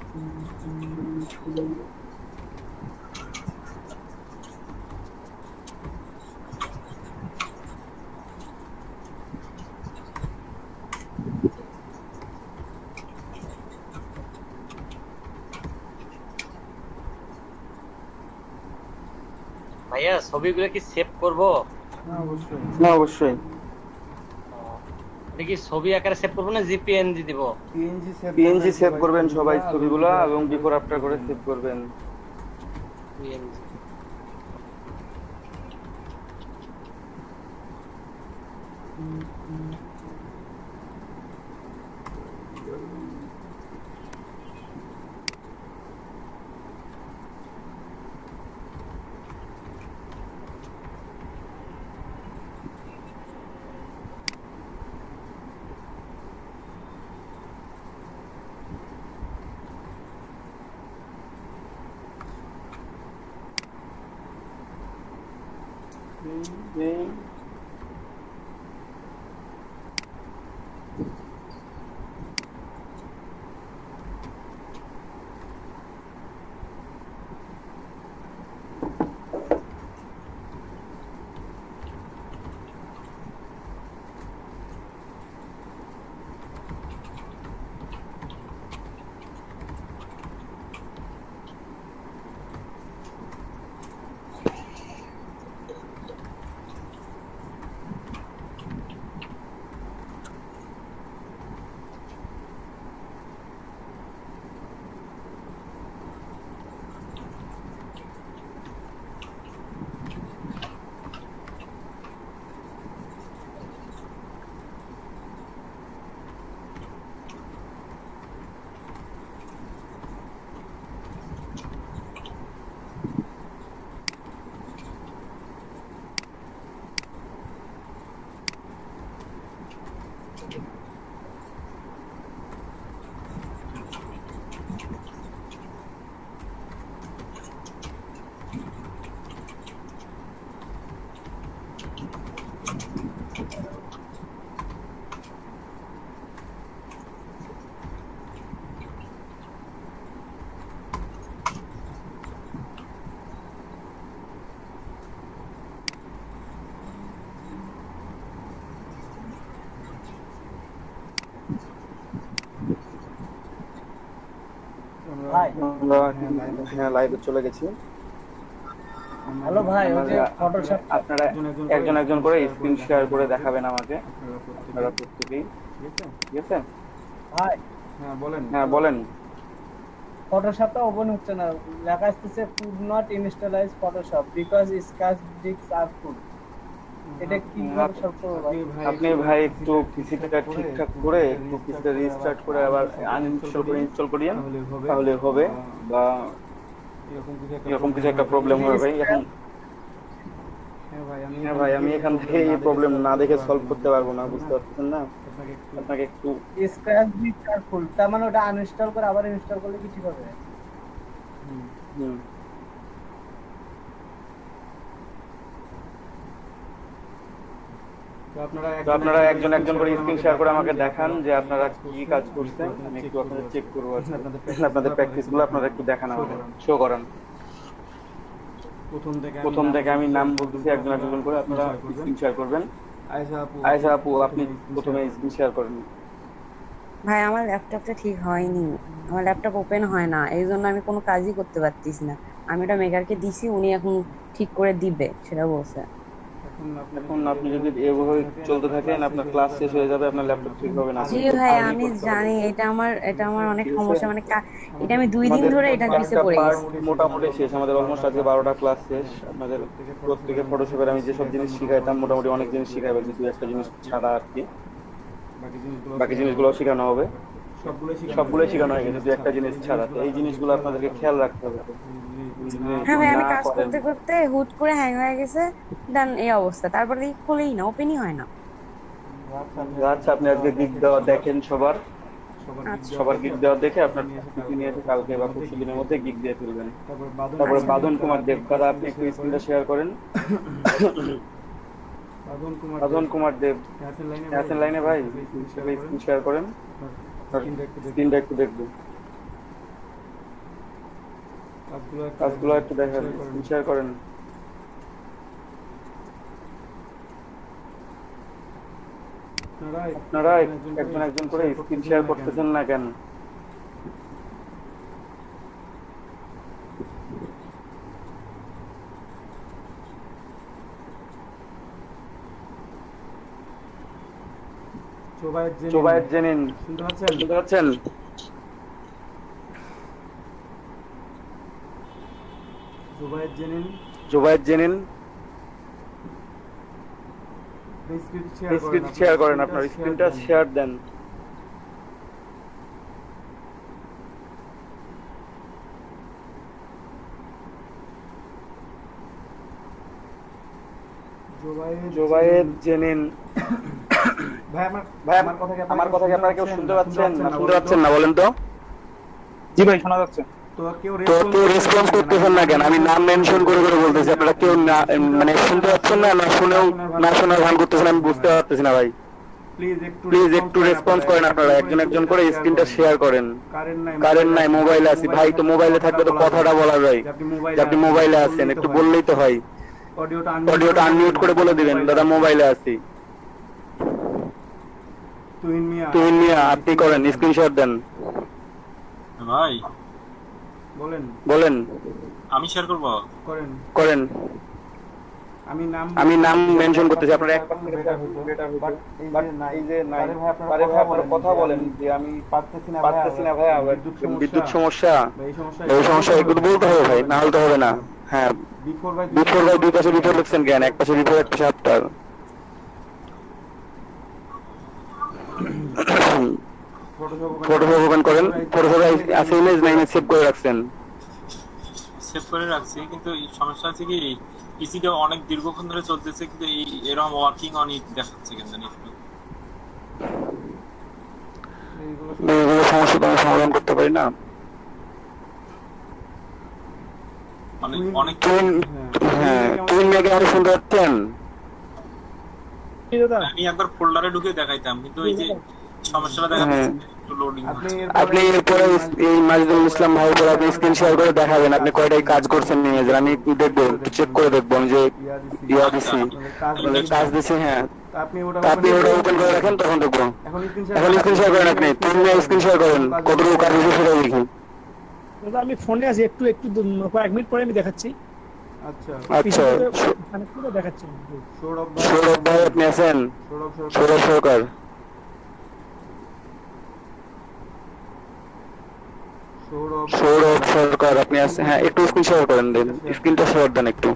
ভাইয়া ছবিগুলো কি সেভ করব? হ্যাঁ অবশ্যই। এটা কি ছবি আকারে সেভ করবো না জিপিএনজি দিব? পিএনজি সেভ করবেন সবাই ছবিগুলা, এবং বিফোর আফটার করে সেভ করবেন। পিএনজি। ভাই আমরা হ্যাঁ লাইভে চলে গেছি। হ্যালো ভাই, ওই যে ফটোশপ। আপনারা একজন একজন করে স্ক্রিন শেয়ার করে দেখাবেন আমাকে, আপনারা প্রত্যেকেই। ঠিক আছে? ভাই হ্যাঁ বলেন। ফটোশপটা ওপেন হচ্ছে না, লেখা আসতেছে could not initialize Photoshop because scratch disk are full. এটা কিভাবে সলভ করবো ভাই? আপনি ভাই একটু পিসিটা ঠিকঠাক করে একটু পিসিটা রিস্টার্ট করে আবার আনইনস্টল করে ইনস্টল করিয়েন, তাহলে হবে। বা এরকম কিছু একটা প্রবলেম হবে ভাই এখন। হ্যাঁ ভাই, আমি এখান থেকে এই প্রবলেম না দেখে সলভ করতে পারবো না, বুঝতে পারছেন না? আপনাকে একটু স্ক্র্যাচ ডিস্ক আর ফুল, তার মানে ওটা আনইনস্টল করে আবার ইনস্টল করলে কি ঠিক হবে? হুম, তো আপনারা একজন একজন করে স্ক্রিন শেয়ার করে আমাকে দেখান যে আপনারা কি কাজ করছেন, আমি একটু আপনাদের চেক করবো আর কি। আপনাদের প্র্যাকটিস গুলো আপনারা একটু দেখান, আমাকে শো করান। প্রথম থেকে আমি নাম বলতেছি, একজন একজন করে আপনারা স্ক্রিন শেয়ার করবেন। আয়েশা আপু, আপনি প্রথমে স্ক্রিন শেয়ার করেন। ভাই আমার ল্যাপটপটা ঠিক হয়নি, আমার ল্যাপটপ ওপেন হয় না, এই জন্য আমি কোনো কাজই করতে পারতেছি না। আমি ওটা মেকারকে দিছি, উনি এখন ঠিক করে দিবে সেটা বলছে। এখন আপনি যদি এভাবে চলতে থাকেন, আপনার ক্লাস শেষ হয়ে যাবে, আপনার ল্যাপটপ ঠিক হবে না, জি আপনাকে ভাই আর্লি আমি করতে হবে। জানি, এটা আমার অনেক ঠিক আছে? সমস্যা, মানে এটা আমি 2 দিন আমাদের ধরে এটার পিছে একটা পড়ে পার্ট গেছি। মোটামুটি শেষ, আমাদের অলমোস্ট আজকে 12টা ক্লাস শেষ। আপনাদের প্রত্যেকে ফটোশপের আমি যেসব জিনিস শিখাইতাম মোটামুটি অনেক জিনিস শিখাই ফেলছি, দু একটা জিনিস ছাড়া আর কি। বাকি জিনিসগুলো শেখানো হবে, সবগুলোই শেখানো হয়ে গেছে দু একটা জিনিস ছাড়া। তো এই জিনিসগুলো আপনাদেরকে খেয়াল রাখতে হবে। হ্যাঁ যদি ভাই আমি না কাজ করেন, করতে করতে হুট করে হ্যাং হয়ে গেছে, দেন এই অবস্থা, তারপরে দেখি খুলেই না, ওপেনই হয় না। আচ্ছা আপনি আজকে গিগ দেওয়া দেখেন সবার, আচ্ছা সবার গিগ দেওয়া দেখে আপনার ছুটি নিয়ে এসে কালকে বা পরশু দিনের মধ্যে গিগ দিয়ে ফেলবেন। তারপরে আচ্ছা বাঁধন কুমার দেব কারা, আপনি একটু স্ক্রিনটা শেয়ার করেন। বাঁধন কুমার দেব আছেন লাইনে ভাই? স্ক্রিন শেয়ার করেন, স্ক্রিনটা একটু দেখবো। কাজগুলো একটু দেখেন, শেয়ার করেন। আপনারা একজন একজন করে স্ক্রিন শেয়ার করতেছেন না কেন? জোবায়ের জেনিন শুনতে পাচ্ছেন? জোবায়ের জেনিন স্ক্রিন শেয়ার করেন, আপনার স্ক্রিনটা শেয়ার দেন। জোবায়ের জেনিন। ভাই আমার কথা কি আপনারা কেউ শুনতে পাচ্ছেন না শুনতে পাচ্ছেন না বলেন তো? জি ভাই শোনা যাচ্ছে। তো কেউ রেসপন্স করতেছেন না কেন? আমি নাম মেনশন করে করে বলতেছি, আপনারা কেউ মানে শুনতে পাচ্ছেন না, না শোনার ভান করতেছেন, আমি বুঝতে পারতেছি না ভাই। প্লিজ একটু রেসপন্স করেন, আপনারা একজন একজন করে স্ক্রিনটা শেয়ার করেন। কারেন্ট নাই, মোবাইলে আছি ভাই, তো মোবাইলে থাকলে তো কথাটা বলা যায় যে আপনি মোবাইলে আছেন, একটু বললেই তো হয়। অডিওটা আনমিউট করে বলে দিবেন দাদা মোবাইলে আছি। তুহিন মিয়া আপনি করেন, স্ক্রিনশট দেন ভাই। বলেন। আমি শেয়ার করব, করেন। আমি নাম মেনশন করতেছি, আপনারা এক পাশ থেকে বাট এই যে নাই আরে ভাই আপনারা কথা বলেন যে আমি পারতেছি না ভাই, বিদ্যুৎ সমস্যা, এই সমস্যা এগুলো বলতে হবে ভাই, না হলে তো হবে না। হ্যাঁ বিফোর ভাই দুই পাশে বিফোর লিখছেন কেন? এক পাশে বিফোর এক পাশে আফটার। ফটোশপ ওপেন করেন। ফটোশপ আছে ইমেজ না ইমেজ সেভ করে রাখছেন? সেভ করে রাখছি, কিন্তু এই সমস্যা আছে কি পিসিটা অনেক দীর্ঘক্ষণ ধরে চলতেছে, কিন্তু এই এরকম ওয়ার্কিং অন ইট দেখাচ্ছে কেন জানি একটু। এইগুলো সমস্যা তো আমরা সমাধান করতে পারি না। মানে অনেক তুই মেয়েকে আমি শুনতে পাচ্ছেন? আমি একবার ফোল্ডারে ঢুকে দেখাইতাম, কিন্তু এই যে সমস্যাটা দেখাচ্ছে লোডিং। আপনি এরপরে এই মাজিদুল ইসলাম ভাই পরে আপনি স্ক্রিন শেয়ার করে দেখাবেন আপনি কয়টাই কাজ করছেন ইমেজের। আমি দেখবো, চেক করে দেখবো আমি যে দিছি কাজ দিছি। হ্যাঁ আপনি ওটা ওপেন করে রাখেন, তখন দেখবো। এখন স্ক্রিন শেয়ার করেন, আপনি তুমি স্ক্রিন শেয়ার করেন কতটুকু কাজ হয়েছে সেটা দেখি। আমি ফোনে আছি, একটু কয়েক মিনিট পরে আমি দেখাচ্ছি। আচ্ছা দেখাচ্ছি। সৌরভ ভাই আপনি আছেন? সৌরভ সরকার। সৌরভ সরকার আপনি আছেন? হ্যাঁ একটু স্ক্রিন শেয়ার করেন, দেন স্ক্রিনটা শেয়ার দেন একটু।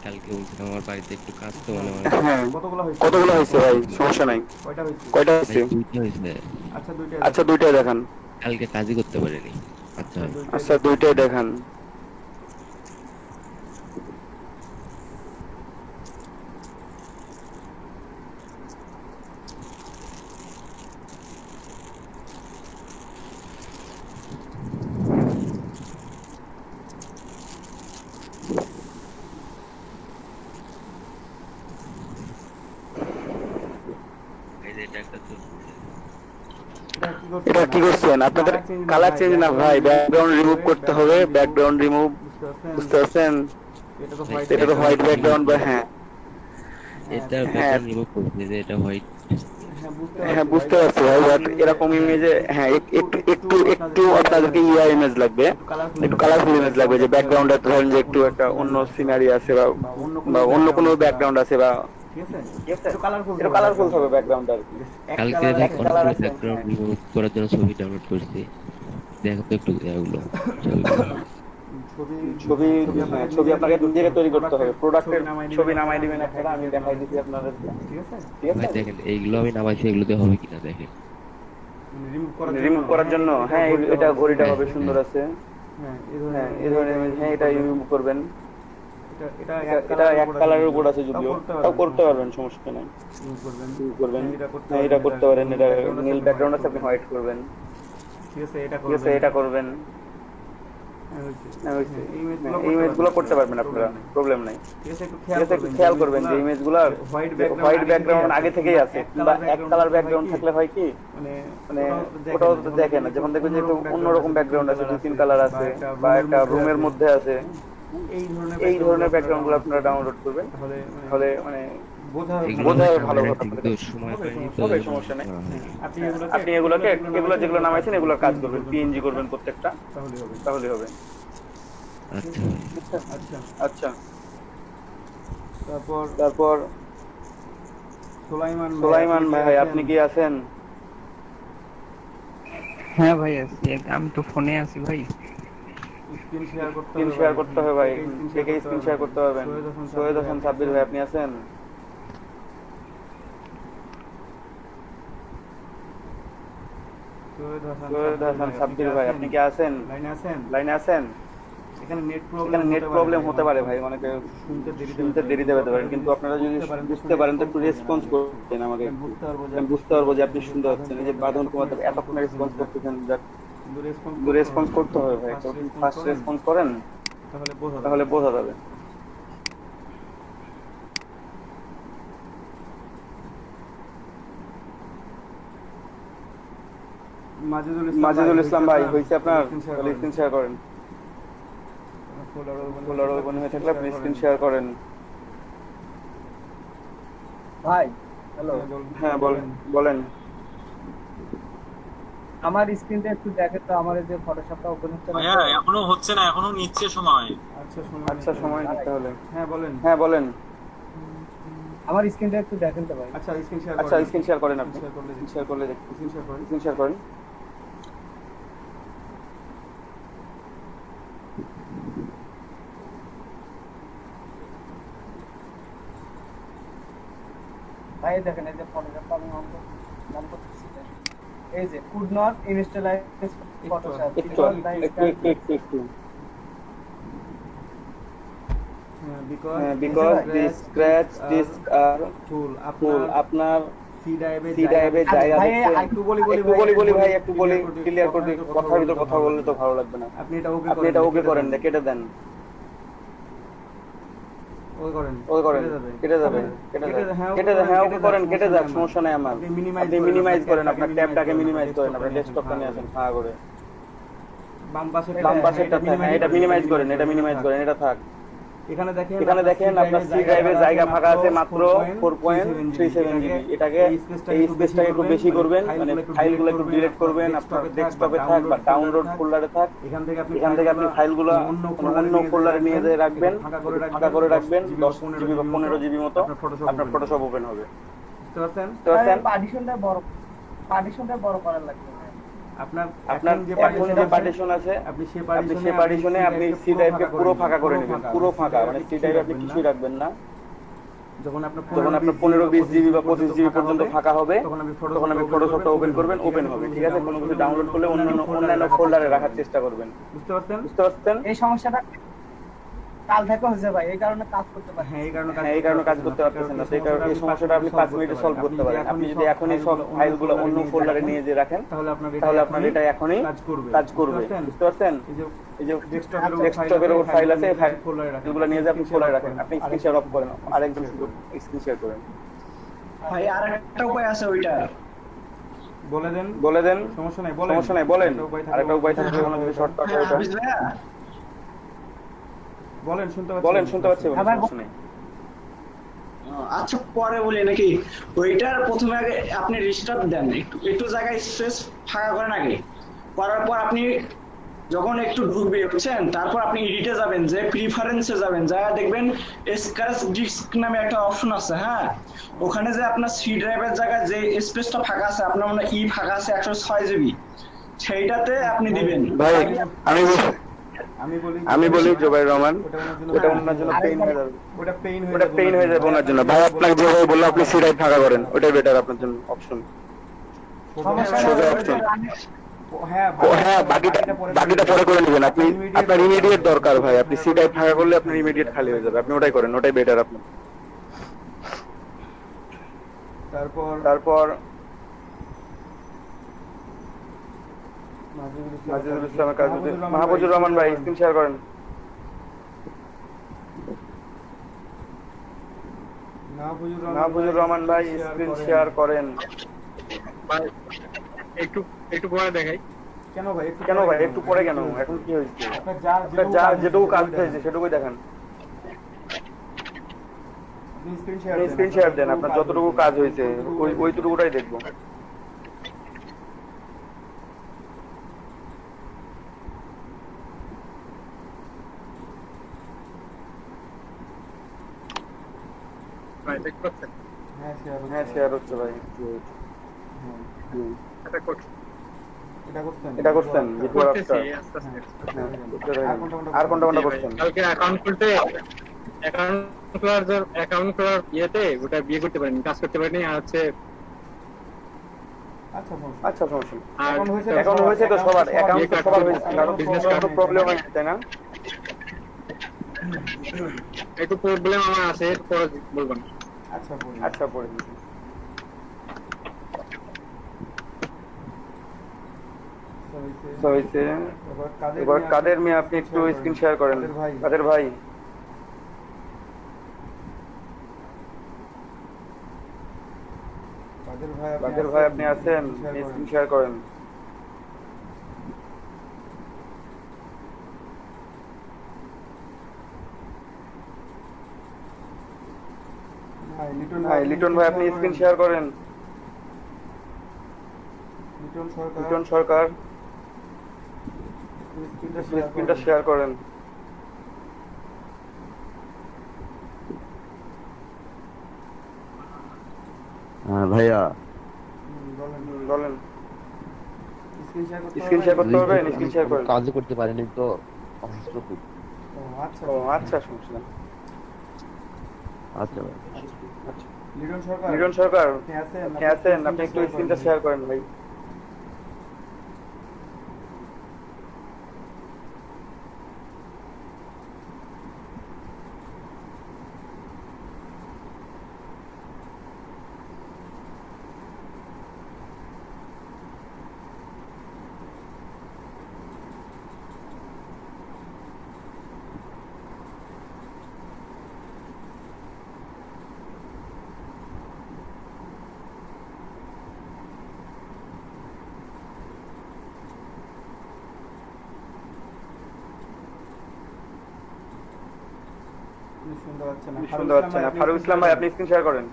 কালকে বলছিলাম আমার বাড়িতে একটু কাজ তো হ্যাঁ কতগুলো হয়েছে ভাই? সমস্যা নাই। কয়টা হয়েছে? আচ্ছা দুইটাই দেখান। কালকে কাজই করতে পারিনি। আচ্ছা দুইটাই দেখান। এটা কি করছেন আপনাদের? কালার চেঞ্জ না ভাই, ব্যাকগ্রাউন্ড রিমুভ করতে হবে। ব্যাকগ্রাউন্ড রিমুভ, বুঝতে পারছেন? এটা তো হোয়াইট ব্যাকগ্রাউন্ড বা হ্যাঁ এটা ব্যাকগ্রাউন্ড রিমুভ করতে যে এটা হোয়াইট। হ্যাঁ বুঝতে পারছি ভাই, বাট এরকম ইমেজে হ্যাঁ একটু আপনাদেরকে ইমেজ লাগবে, একটু কালারফুল ইমেজ লাগবে, যে ব্যাকগ্রাউন্ডে ধরেন যে একটু একটা অন্য সিনারি আছে বা অন্য কোনো ব্যাকগ্রাউন্ড আছে বা একটু কালারফুল হবে ব্যাকগ্রাউন্ড আর কি। কালকে ব্যাকগ্রাউন্ড রিমুভ করার জন্য ছবি ডাউনলোড করছি, দেখো তো একটু এগুলো ছবি আপনাকে দূর থেকে তৈরি করতে হবে। প্রোডাক্টের ছবি নামাই দিবেন আপনারা, আমি দেখাই দিচ্ছি আপনাদের। ঠিক আছে দেখেন এইগুলো আমি নামাইছি, এগুলোতে হবে কিনা দেখেন রিমুভ করার জন্য। হ্যাঁ এটা ঘড়িটা হবে সুন্দর আছে। হ্যাঁ এই ধরনের হ্যাঁ এটা রিমুভ করবেন। এটা এক কালারের উপর আছে, যদিও তাও করতে পারবেন, সমস্যা নাই। করবেন হ্যাঁ এটা করতে পারেন। এটা নীল ব্যাকগ্রাউন্ড আছে, আপনি হোয়াইট করবেন। ঠিক আছে এটা করবেন। এই ইমেজগুলো করতে পারবেন আপনারা, প্রবলেম নাই। ঠিক আছে, একটু খেয়াল করবেন যে ইমেজগুলোর হোয়াইট ব্যাকগ্রাউন্ড আগে থেকেই আছে, কিংবা এক কালার ব্যাকগ্রাউন্ড থাকলে হয় কি মানে ওটাও তো দেখে না, যখন দেখবেন যে একটু অন্যরকম ব্যাকগ্রাউন্ড আছে, 2-3 কালার আছে বা একটা রুমের মধ্যে আছে, এই ধরনের ব্যাকগ্রাউন্ড গুলো আপনারা ডাউনলোড করবেন, তাহলে মানে বোঝা ভালো হবে। কিন্তু সময় পাইনি তো হবে, সমস্যা নেই। আপনি এগুলো যেগুলো নামাইছেন এগুলোর কাজ করবেন, পিএনজি করবেন প্রত্যেকটা, তাহলে হবে। আচ্ছা আচ্ছা, তারপর সুলাইমান ভাই আপনি কি আছেন? হ্যাঁ ভাই আছি, আমি তো ফোনে আছি ভাই। স্ক্রিন শেয়ার করতে হবে ভাই, কে স্ক্রিন শেয়ার করতে পারবেন? সৈয়দ হাসান সাব্বির ভাই আপনি আছেন? সৈয়দ হাসান সাব্বির ভাই আপনি কি আছেন? লাইনে আছেন? এখানে নেট প্রবলেম হতে পারে ভাই, অনেকে শুনতে দেরি দেবে পারেন, কিন্তু আপনারা যদি বুঝতে পারেন তো একটু রেসপন্স করবেন আমাকে, আমি বুঝতে পারবো যে আপনি শুনতে পাচ্ছেন। এই যে বাঁধন কুমার এতক্ষণ রেসপন্স করতেছেন, কিন্তু রেসপন্স করতে হবে ভাই, তো ফার্স্ট রেসপন্স করেন তাহলে বোঝা যাবে। মাজেদুল ইসলাম ভাই হয়েছে আপনার? তাহলে স্ক্রিন শেয়ার করেন, ফোল্ডার ওপেন হয়ে থাকলে আপনি স্ক্রিন শেয়ার করেন। ভাই হ্যালো, হ্যাঁ বলেন। আমার স্ক্রিনটা একটু দেখে তো, আমার এই যে ফটোশপটা ওপেন হচ্ছে না। ভাইয়া এখনো হচ্ছে না, এখনো নিচ্ছে সময়। আচ্ছা সময় নিতে হলে হ্যাঁ বলেন। আমার স্ক্রিনটা একটু দেখেন তো ভাই। আচ্ছা স্ক্রিন শেয়ার করেন, আপনি শেয়ার করলে স্ক্রিন শেয়ার করেন। ভাই দেখেন এই যে ফটোশপটা আমি অন করতেছি, এই যে could not initialize Photoshop because the scratch disk are full। আপনার সি ড্রাইভে জায়গা দেখতে একটু বলি ভাই, একটু বলি ক্লিয়ার করে দিই, কথার ভিতর কথা বললে তো ভালো লাগবে না। আপনি এটা ওকে করেন, কেটে দেন, কেটে যাবে, হ্যাঁ ওকে করেন, কেটে যাক, সমস্যা নাই আমার। আপনি মিনিমাইজ করেন, আপনার ট্যাবটাকে মিনিমাইজ করেন, আপনার ডেস্কটপটা নিয়ে আসেন ফাঁকা করে, বাম পাশেরটা, হ্যাঁ এটা মিনিমাইজ করেন, এটা থাক। এখানে দেখেন আপনার সি ড্রাইভে জায়গা ফাঁকা আছে মাত্র 4.37 জিবি। এটাকে এই স্পেসটাকে একটু বেশি করবেন, মানে ফাইলগুলো একটু ডিলিট করবেন, আপনার ডেস্কটপে থাক বা ডাউনলোড ফোল্ডারে থাক, এখান থেকে আপনি ফাইলগুলো অন্য ফোল্ডারে নিয়ে যেয়ে রাখবেন, ফাঁকা করে রাখবেন, 10 জিবি বা 15 জিবি মতো আপনার ফটোশপ ওপেন হবে। বুঝতে পারছেন? পার্টিশনটা বড় করার লাগবে। আপনার এখন যে পার্টিশন আছে, আপনি সেই পার্টিশনে আপনি সি ড্রাইভকে পুরো ফাঁকা করে নেবেন, পুরো ফাঁকা, মানে সি ড্রাইভে আপনি কিছুই রাখবেন না। যখন আপনার 15-20 জিবি বা 25 জিবি পর্যন্ত ফাঁকা হবে, তখন আপনি ফটোশপটা ওপেন করবেন, ওপেন হবে। ঠিক আছে, কোনো কিছু ডাউনলোড করলে অন্যান্য ফোল্ডারে রাখার চেষ্টা করবেন। বুঝতে পারছেন? এই সমস্যাটা কাল থেকে হয়েছে ভাই, এই কারণে কাজ করতে পারছেন। এই কারণে কাজ করতে পারতেছেন না, সেই কারণে এই সমস্যাটা আপনি 5 মিনিটে সলভ করতে পারেন। আপনি যদি এখনই সব ফাইলগুলো অন্য ফোল্ডারে নিয়ে যে রাখেন, তাহলে আপনার এটা এখনই কাজ করবে। বুঝতে পারছেন? এই যে ডেস্কটপের উপর ফাইল আছে, এই ফাইলগুলো নিয়ে যে আপনি ফোল্ডারে রাখেন, আপনি স্ক্রিন শেয়ার অফ করেন, আরেকজন স্ক্রিন শেয়ার করেন। ভাই আরেকটা উপায় আছে, ওইটা বলে দেন, সমস্যা নাই বলেন। আরেকটা উপায় থাকবে, কোনো যদি শর্টকাট হয় ওটা বলেন, শুনতে পাচ্ছি, সমস্যা নেই। আচ্ছা পরে বলি নাকি? ওইটার প্রথমে আগে আপনি রিস্টার্ট দেন, একটু জায়গায় স্পেস ফাঁকা করেন আগে, করার পর আপনি যখন একটু ঢুকবে বুঝছেন, তারপর আপনি এডিটে যাবেন, যে প্রিফারেন্সে যাবেন, যা দেখবেন স্ক্র্যাচ ডিস্ক নামে একটা অপশন আছে। হ্যাঁ, ওখানে যে আপনার সি ড্রাইভের জায়গায় যে স্পেসটা ফাঁকা আছে, আপনার মনে ফাঁকা আছে 106 জিবি, সেইটাতে আপনি দিবেন। ভাই আমি বলি জুবাইর রহমান, ওটা ওনার জন্য পেইন হয়ে যাবে, ওটা পেইন হয়ে যাবে ওনার জন্য। ভাই আপনাকে যেভাবে বললো আপনি সি ড্রাইভ ফাঁকা করেন, ওটাই বেটার আপনার জন্য অপশন, সোজা অপশন। হ্যাঁ বাকিটা পরে করে নেবেন, আপনি আপনার ইমিডিয়েট দরকার ভাই, আপনি সি ড্রাইভ ফাঁকা করলে আপনার ইমিডিয়েট খালি হয়ে যাবে, আপনি ওটাই করেন, ওটাই বেটার আপনার। তারপর নাজিরুল ইসলামের কাজ যদি মাহফুজুর রহমান ভাই স্ক্রিন শেয়ার করেন। মাহফুজুর রহমান ভাই স্ক্রিন শেয়ার করেন। একটু একটু পরে দেখাই। কেন ভাই একটু পরে কেন? এখন কি হয়েছে? যার যেটুকু কাজ হয়েছে সেটুকুই দেখান। স্ক্রিন শেয়ার দেন, আপনার যতটুকু কাজ হয়েছে ওইটুকুটাই দেখবো। ভাই চেক করছেন? হ্যাঁ শেয়ার হচ্ছে ভাই। এটা করছেন বিফোর আফটার? আর কোনটা করছেন? কালকে অ্যাকাউন্ট খোলার ইয়েতে ওটা বিয়ে করতে পারেনি, কাজ করতে পারেনি। আর হচ্ছে আচ্ছা সমস্যা নেই। এখন হয়েছে তো সবার অ্যাকাউন্ট তো সবার হয়েছে, কারণ বিজনেস কোনো প্রবলেম হয় তাই না? একটু প্রবলেম আমার আছে, পরে বলবেন। আচ্ছা পরে হয়েছে। এবার কাদের মিয়া আপনি একটু স্ক্রিন শেয়ার করেন। কাদের ভাই আপনি আছেন? স্ক্রিন শেয়ার করেন। লিটন ভাই আপনি স্ক্রিন শেয়ার করেন। লিটন সরকার স্ক্রিনটা শেয়ার করেন। ভাইয়া বলেন। স্ক্রিন শেয়ার করতে পারবেন? স্ক্রিন শেয়ার করেন। কাজ করতে পারিনি তো, অসুস্থ খুব। ও আচ্ছা সমস্যা নেই। আচ্ছা ভাই। লিটন সরকার আপনি আছেন? আপনি একটু স্ক্রিনটা শেয়ার করেন ভাই। শুনতে পাচ্ছেন না। ফারুক ইসলাম ভাই আপনি স্ক্রিন শেয়ার করেন।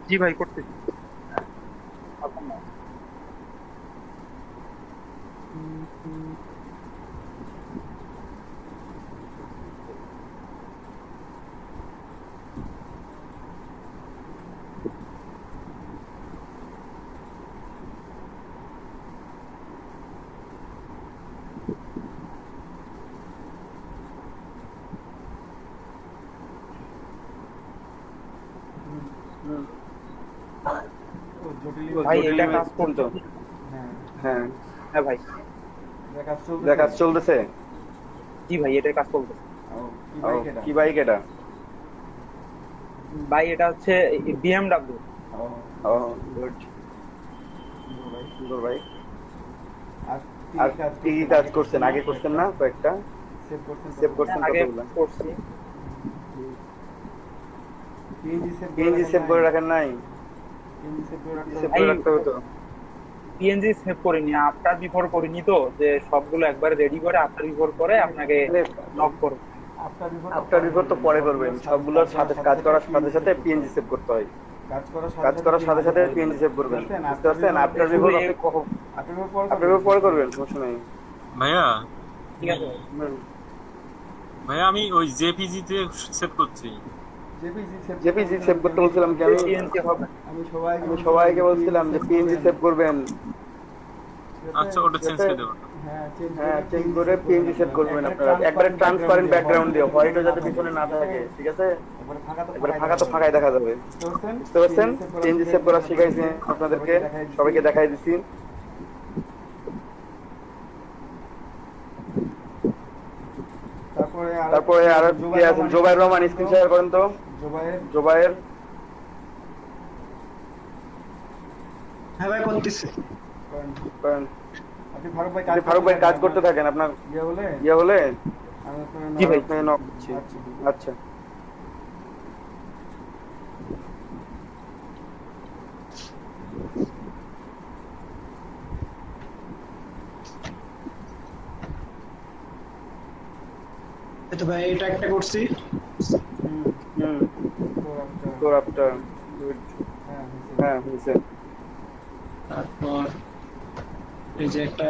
জি ভাই করতে। ভাই এটা কাজ করতো। হ্যাঁ হ্যাঁ ভাই কাজ চলতেছে। জি ভাই এটা কাজ চলতেছে। কি বাইক এটা? ভাই এটা হচ্ছে BMW। ও গুড সুন্দর ভাই। আর কি কাজ করছেন? আগে করছেন না কয়েকটা? সেভ করছেন আগে কতগুলো? করছি। পিএনজি সেভ করে রাখেন নাই? সেভ করে রাখতে হতো। পিএনজি সেভ করিনি, আফটার বিফোর করিনি তো, যে সবগুলো একবার রেডি করে আফটার বিফোর করে আপনাকে লক করব। আফটার বিফোর তো পরে করবেন, সবগুলোর সাথে কাজ করার সাথে সাথে পিএনজি সেভ করতে হয়। কাজ করার সাথে সাথে পিএনজি সেভ করবেন, বুঝতে পারছেন? আফটার বিফোর পরে করবেন, সমস্যা নাই ভাইয়া। ঠিক আছে ভাইয়া আমি ওই জেপিজি তে সেভ করছি। জেপিজি সেভ করতে বলছিলাম কি? আমি সবাইকে বলছিলাম যে পিএনজি সেভ করবেন। আচ্ছা ওটা চেঞ্জ করে দেব। হ্যাঁ চেঞ্জ করে পিএনজি সেভ করবেন আপনারা। একবারে ট্রান্সপারেন্ট ব্যাকগ্রাউন্ড দিয়ে, হোয়াইটও যাতে পিছনে না থাকে, ঠিক আছে? একবারে ফাঁকা তো ফাঁকাই দেখা যাবে, বুঝতে পারছেন? পিএনজি সেভ করা শিখাইছি আপনাদেরকে, সবাইকে দেখাই দিচ্ছি। তারপরে আর কে আছেন? জোবায়ের রহমান স্ক্রিন শেয়ার করেন তো। জোবায়ের হ্যাঁ ভাই করতেছি। করেন। আপনি ফারুক ভাই কাজ করতে থাকেন, আপনার ইয়ে হলে জি ভাই। আপনাকে নক করছি। আচ্ছা এই তো ভাই এটা একটা করছি। তোর আফটার হ্যাঁ হয়েছে। তারপর এই যে একটা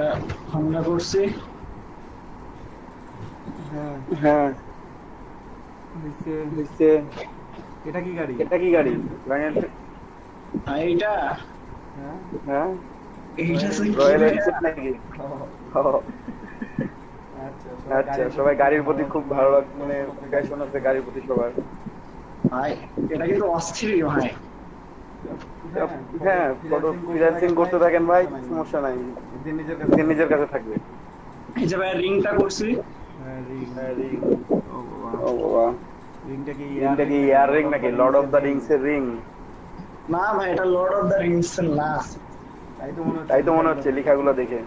হামলা করছি। হ্যাঁ হয়েছে। এটা কি গাড়ি? এটা কি গাড়ি? আর এইটা হ্যাঁ এইটা রয়্যাল এনফিল্ড নাকি? আচ্ছা সবাই গাড়ির প্রতি খুব ভালো লাগে, মানে প্যাশন আছে গাড়ির প্রতি সবার। ভাই এটা কিন্তু অস্থির ভাই। হ্যাঁ ফটো ফ্রিল্যান্সিং করতে থাকেন ভাই, সমস্যা নাই, নিজের কাছে থাকবে। এই যে ভাই রিংটা করছি। ও বাবা, রিংটা কি ইয়ার রিং নাকি লর্ড অফ দ্য রিংস এর রিং? না ভাই এটা লর্ড অফ দ্য রিংস এর না। তাই তো মনে হচ্ছে লেখাগুলো দেখে,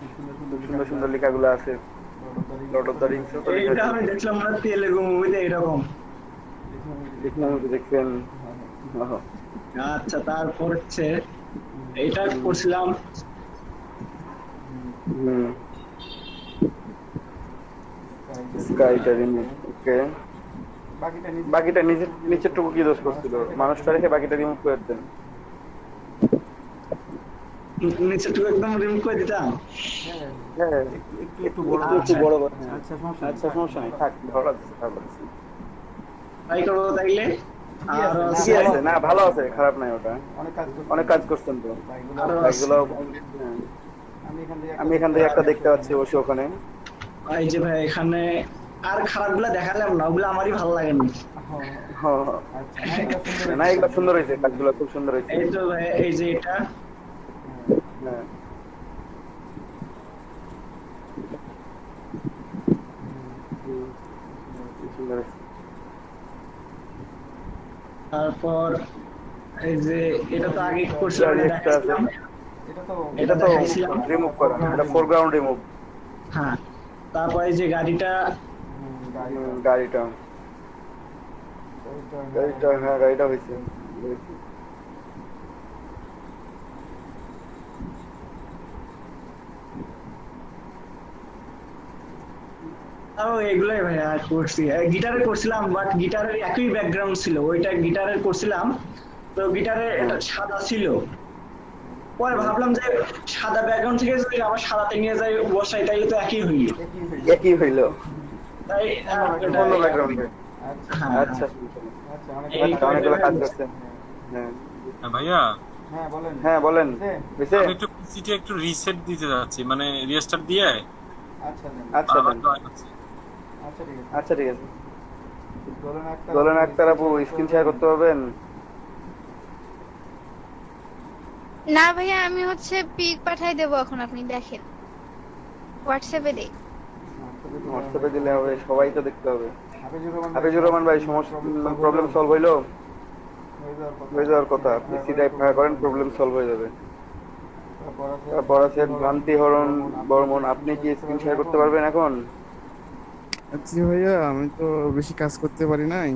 সুন্দর সুন্দর লেখাগুলো আছে লর্ড অফ দ্য রিংস। এইটা আমি দেখলাম না তেলেগু মুভিতে এরকম। দেখছেন? আচ্ছা তারপর হচ্ছে এটা করছিলাম। স্কাইটা রিমুভ, ওকে। বাকিটা নিচেরটুকু কি দোষ করছিল? মানুষটা রেখে বাকিটা রিমুভ করে দেন। নিচেরটুকু একদম রিমুভ করে দিতাম। হ্যাঁ একটু বড় করে। আচ্ছা সমস্যা নেই, থাক ভালো লাগছে ট্রাই করবো তাইলে। আর ঠিক আছে, না ভালো আছে, খারাপ নাই, ওটা অনেক কাজ করছেন তো এগুলো। আমি এখান থেকে একটা দেখতে পাচ্ছি বসে ওখানে। এই যে ভাই এখানে আর খারাপগুলো দেখালাম না, ওগুলো আমারই ভালো লাগেনি। না এগুলো সুন্দর হয়েছে, কাজগুলো খুব সুন্দর হয়েছে। এই তো ভাই এই যে এটা হ্যাঁ সুন্দর হয়েছে। তারপর এই যে এটা তো আগে করছিলাম, এটা তো রিমুভ করা, এটা ফোরগ্রাউন্ড রিমুভ। হ্যাঁ তারপর এই যে গাড়িটা হ্যাঁ গাড়িটা হয়েছে। আরো এগুলাই ভাই আর করছি। গিটারে করছিলাম, বাট গিটারের একই ব্যাকগ্রাউন্ড ছিল, ওইটা গিটারের করছিলাম তো গিটারে সাদা ছিল। পরে ভাবলাম যে সাদা ব্যাকগ্রাউন্ড থেকে যদি আবার সাদাতে নিয়ে যাই বসাই তাইলে তো একই হইলো। তাই অন্য ব্যাকগ্রাউন্ডে। আচ্ছা অনেকগুলো কাজ করছেন। ভাইয়া হ্যাঁ বলেন। আমি একটু পিসিটা একটু রিসেট দিতে যাচ্ছি, মানে রিস্টার্ট দিয়ে। আচ্ছা ঠিক আছে। দোলন আক্তার আপু স্ক্রিন শেয়ার করতে পারবেন? না ভাইয়া আমি হচ্ছে পিক পাঠাই দেবো, এখন আপনি দেখেন হোয়াটসঅ্যাপে দেই। হোয়াটসঅ্যাপে দিলে হবে, সবাই তো দেখতে হবে। হাফিজুর রহমান ভাই সমস্যা প্রবলেম সলভ হইলো? হয়ে যাওয়ার কথা, পিসি টাইপ ফায়ার করেন, প্রবলেম সলভ হয়ে যাবে। তারপর আছে ভ্রান্তি হরণ বর্মন, আপনি কি স্ক্রিন শেয়ার করতে পারবেন এখন? জি ভাইয়া আমি তো বেশি কাজ করতে পারি নাই।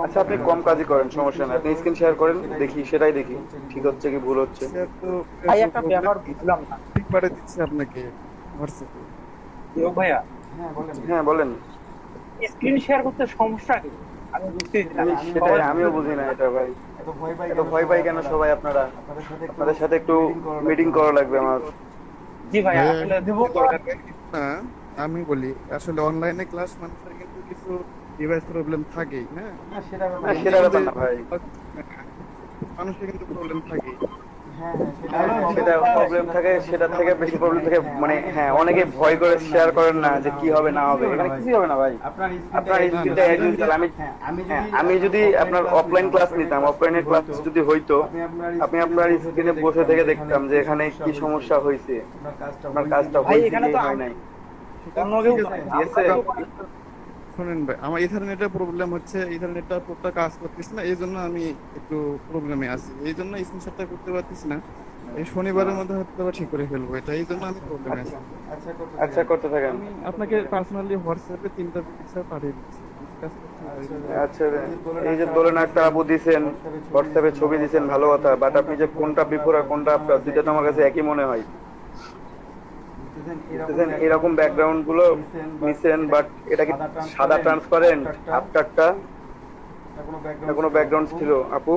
আচ্ছা আপনি কম কাজই করেন, সমস্যা নাই, আপনি স্ক্রিন শেয়ার করেন, দেখি সেটাই দেখি ঠিক হচ্ছে কি ভুল হচ্ছে। ভাই একটা ব্যাপার বুঝলাম না, ঠিক পারে দিচ্ছি আপনাকে হোয়াটসঅ্যাপে। ভাইয়া হ্যাঁ বলেন। স্ক্রিন শেয়ার করতে সমস্যা কি? আমি বুঝতেই সেটাই আমিও বুঝি না এটা ভাই, এত ভয় পাই কেন সবাই? আপনাদের সাথে একটু মিটিং করা লাগবে আমার। জি ভাই আসলে দেবো না আমি বলি আসলে অনলাইনে ক্লাস মানুষের কিন্তু কিছু ডিভাইস প্রবলেম থাকেই। হ্যাঁ সেটা ব্যাপার না ভাই, মানুষের কিন্তু প্রবলেম থাকে। সেটা প্রবলেম থাকে, সেটা থেকে বেশি প্রবলেম থাকে, মানে হ্যাঁ অনেকে ভয় করে শেয়ার করেন না যে কি হবে না হবে, এখানে কিছুই হবে না ভাই। আপনার স্ক্রিনটা আমি যদি আপনার অফলাইন ক্লাস নিতাম, অফলাইনের ক্লাস যদি হইতো, আপনি আপনার স্ক্রিনে বসে থেকে দেখতাম যে এখানে কি সমস্যা হয়েছে, আপনার কাজটা হয়েছে কি হয় নাই। শুনেন ভাই, আমার ইথারনেটের প্রবলেম হচ্ছে, ইথারনেটটা পুরোটা কাজ করতেছে না, এই জন্য আমি একটু প্রবলেমে আছি, এই জন্য স্ক্রিনশটটা করতে পারতেছি না। এই শনিবারের মধ্যে হয়তো বা ঠিক করে ফেলবো, এটা এই জন্য আমি প্রবলেমে আছি। আচ্ছা করতে থাকেন। আমি আপনাকে পার্সোনালি হোয়াটসঅ্যাপে 3টা পিকচার পাঠিয়ে দিচ্ছি, ডিসকাস করতে পারি। আচ্ছা এই যে দোলনা একটা আপু দিছেন, হোয়াটসঅ্যাপে ছবি দিছেন, ভালো কথা, বাট আপনি যে কোনটা বিফোর আর কোনটা আফটার দুইটা তো আমার কাছে একই মনে হয়। বুঝতেছেন, এরকম ব্যাকগ্রাউন্ড গুলো নিছেন, বাট এটা কি সাদা ট্রান্সপারেন্ট? আফটারটা কোনো ব্যাকগ্রাউন্ড ছিল আপু?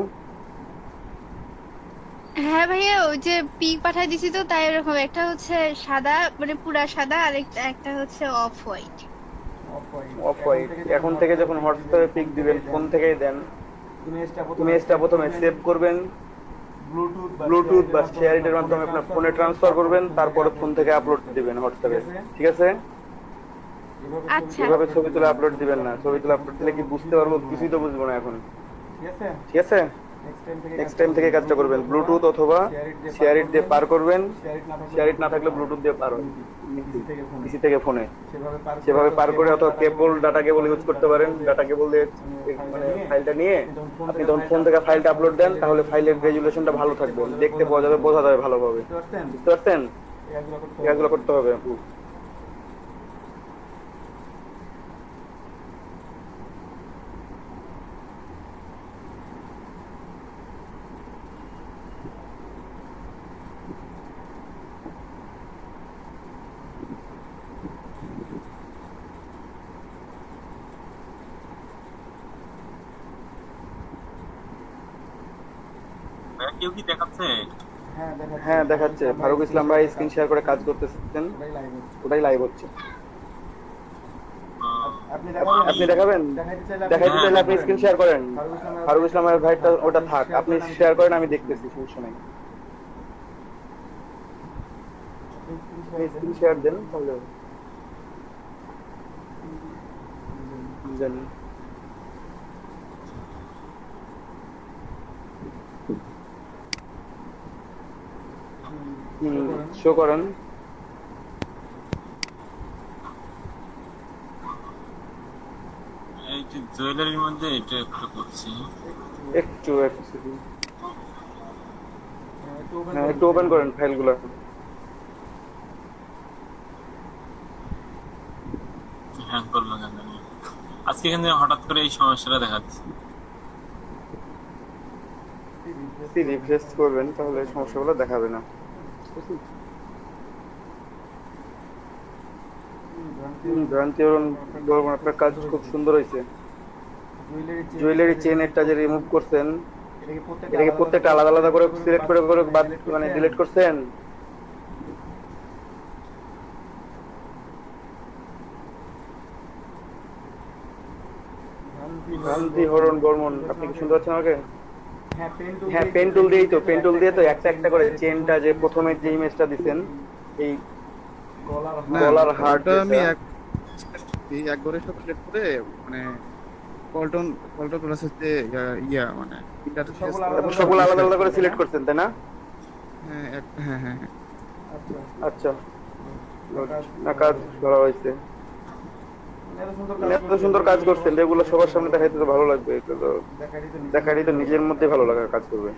হ্যাঁ ভাইয়া, ওই যে পিক পাঠাই দিছি তো তাই এরকম, একটা হচ্ছে সাদা মানে পুরা সাদা, আর একটা হচ্ছে অফ হোয়াইট। Off white. এখন থেকে যখন হোয়াটসঅ্যাপে পিক দিবেন ফোন থেকেই দেন, ইমেজটা প্রথমে সেভ করবেন ব্লুটুথ বা শেয়ারিটের মাধ্যমে আপনার ফোনে ট্রান্সফার করবেন, তারপরে ফোন থেকে আপলোড দিবেন হোয়াটসঅ্যাপে, ঠিক আছে? আচ্ছা এভাবে ছবি তুলে আপলোড দিবেন না, ছবি তুলে আপলোড দিলে কি বুঝতে পারবো? কিছুই তো বুঝবো না এখন, ঠিক আছে? নেক্সট টাইম থেকে কাজটা করবেন, ব্লুটুথ অথবা শেয়ারিট দিয়ে পার করবেন, শেয়ারিট না থাকলে ব্লুটুথ দিয়ে পার হয় পিসি থেকে ফোনে, সেভাবে পার করে, অথবা কেবল ডাটা কেবল ইউজ করতে পারেন। ডাটা কেবল দিয়ে মানে ফাইলটা নিয়ে আপনি তখন ফোন থেকে ফাইলটা আপলোড দেন, তাহলে ফাইলের রেজুলেশনটা ভালো থাকবে, দেখতে পাওয়া যাবে, বোঝা যাবে ভালোভাবে। বুঝতে পারছেন? এই কাজগুলো করতে হবে আপু। কেউ কি দেখাচ্ছে? হ্যাঁ দেখাচ্ছে, ফারুক ইসলাম ভাই স্ক্রিন শেয়ার করে কাজ করতেছেন, ওটাই লাইভ হচ্ছে। আপনি দেখাবেন? দেখাইতে চাইলে আপনি স্ক্রিন শেয়ার করেন, ফারুক ইসলামের ভাইটা ওটা থাক, আপনি শেয়ার করেন, আমি দেখতেছি, সমস্যা নাই। স্ক্রিন শেয়ার দেন তাহলে জানি। শো করেন। এই যে জুয়েলারির মধ্যে এটা একটু করছি, একটু হ্যাঁ একটু ওপেন করেন ফাইলগুলো। হ্যাং করলো কেন জানি। আজকে এখানে হঠাৎ করে এই সমস্যাটা দেখাচ্ছে। রিফ্রেশ করবেন তাহলে সমস্যাগুলো দেখাবে না। আপনার কাজ খুব সুন্দর হয়েছে। জুয়েলারি চেনেরটা যে রিমুভ করছেন, এটাকে প্রত্যেকটা আলাদা আলাদা করে সিলেক্ট করে করে বাদ মানে ডিলিট করছেন? গান্ধী হরণ বর্মন, আপনি কি শুনতে পাচ্ছেন আমাকে? হ্যাঁ পেন টুল দিয়েই তো, পেন টুল দিয়ে তো একটা একটা করে চেনটা যে প্রথমে যে ইমেজটা দিবেন, এই গলার হার্ট আমি একবারে সব সিলেক্ট করে মানে পল্টন প্রসেসে ইয়া মানে সবগুলো আলাদা আলাদা করে সিলেক্ট করছেন তাই না? হ্যাঁ হ্যাঁ হ্যাঁ আচ্ছা না, কাজ করা হয়েছে, এত সুন্দর কাজ করছেন, এগুলো সবার সামনে দেখাইতে তো ভালো লাগবে, এটা তো দেখারই তো নিজের মধ্যে ভালো লাগার কাজ করবে,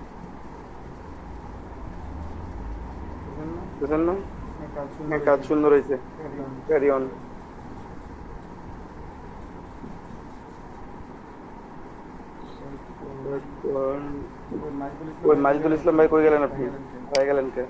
বুঝলেন না? হ্যাঁ কাজ সুন্দর হয়েছে, ক্যারি অন। ওই মাজিদুল ইসলাম ভাই কই গেলেন আপনি? হয়ে গেলেন কে?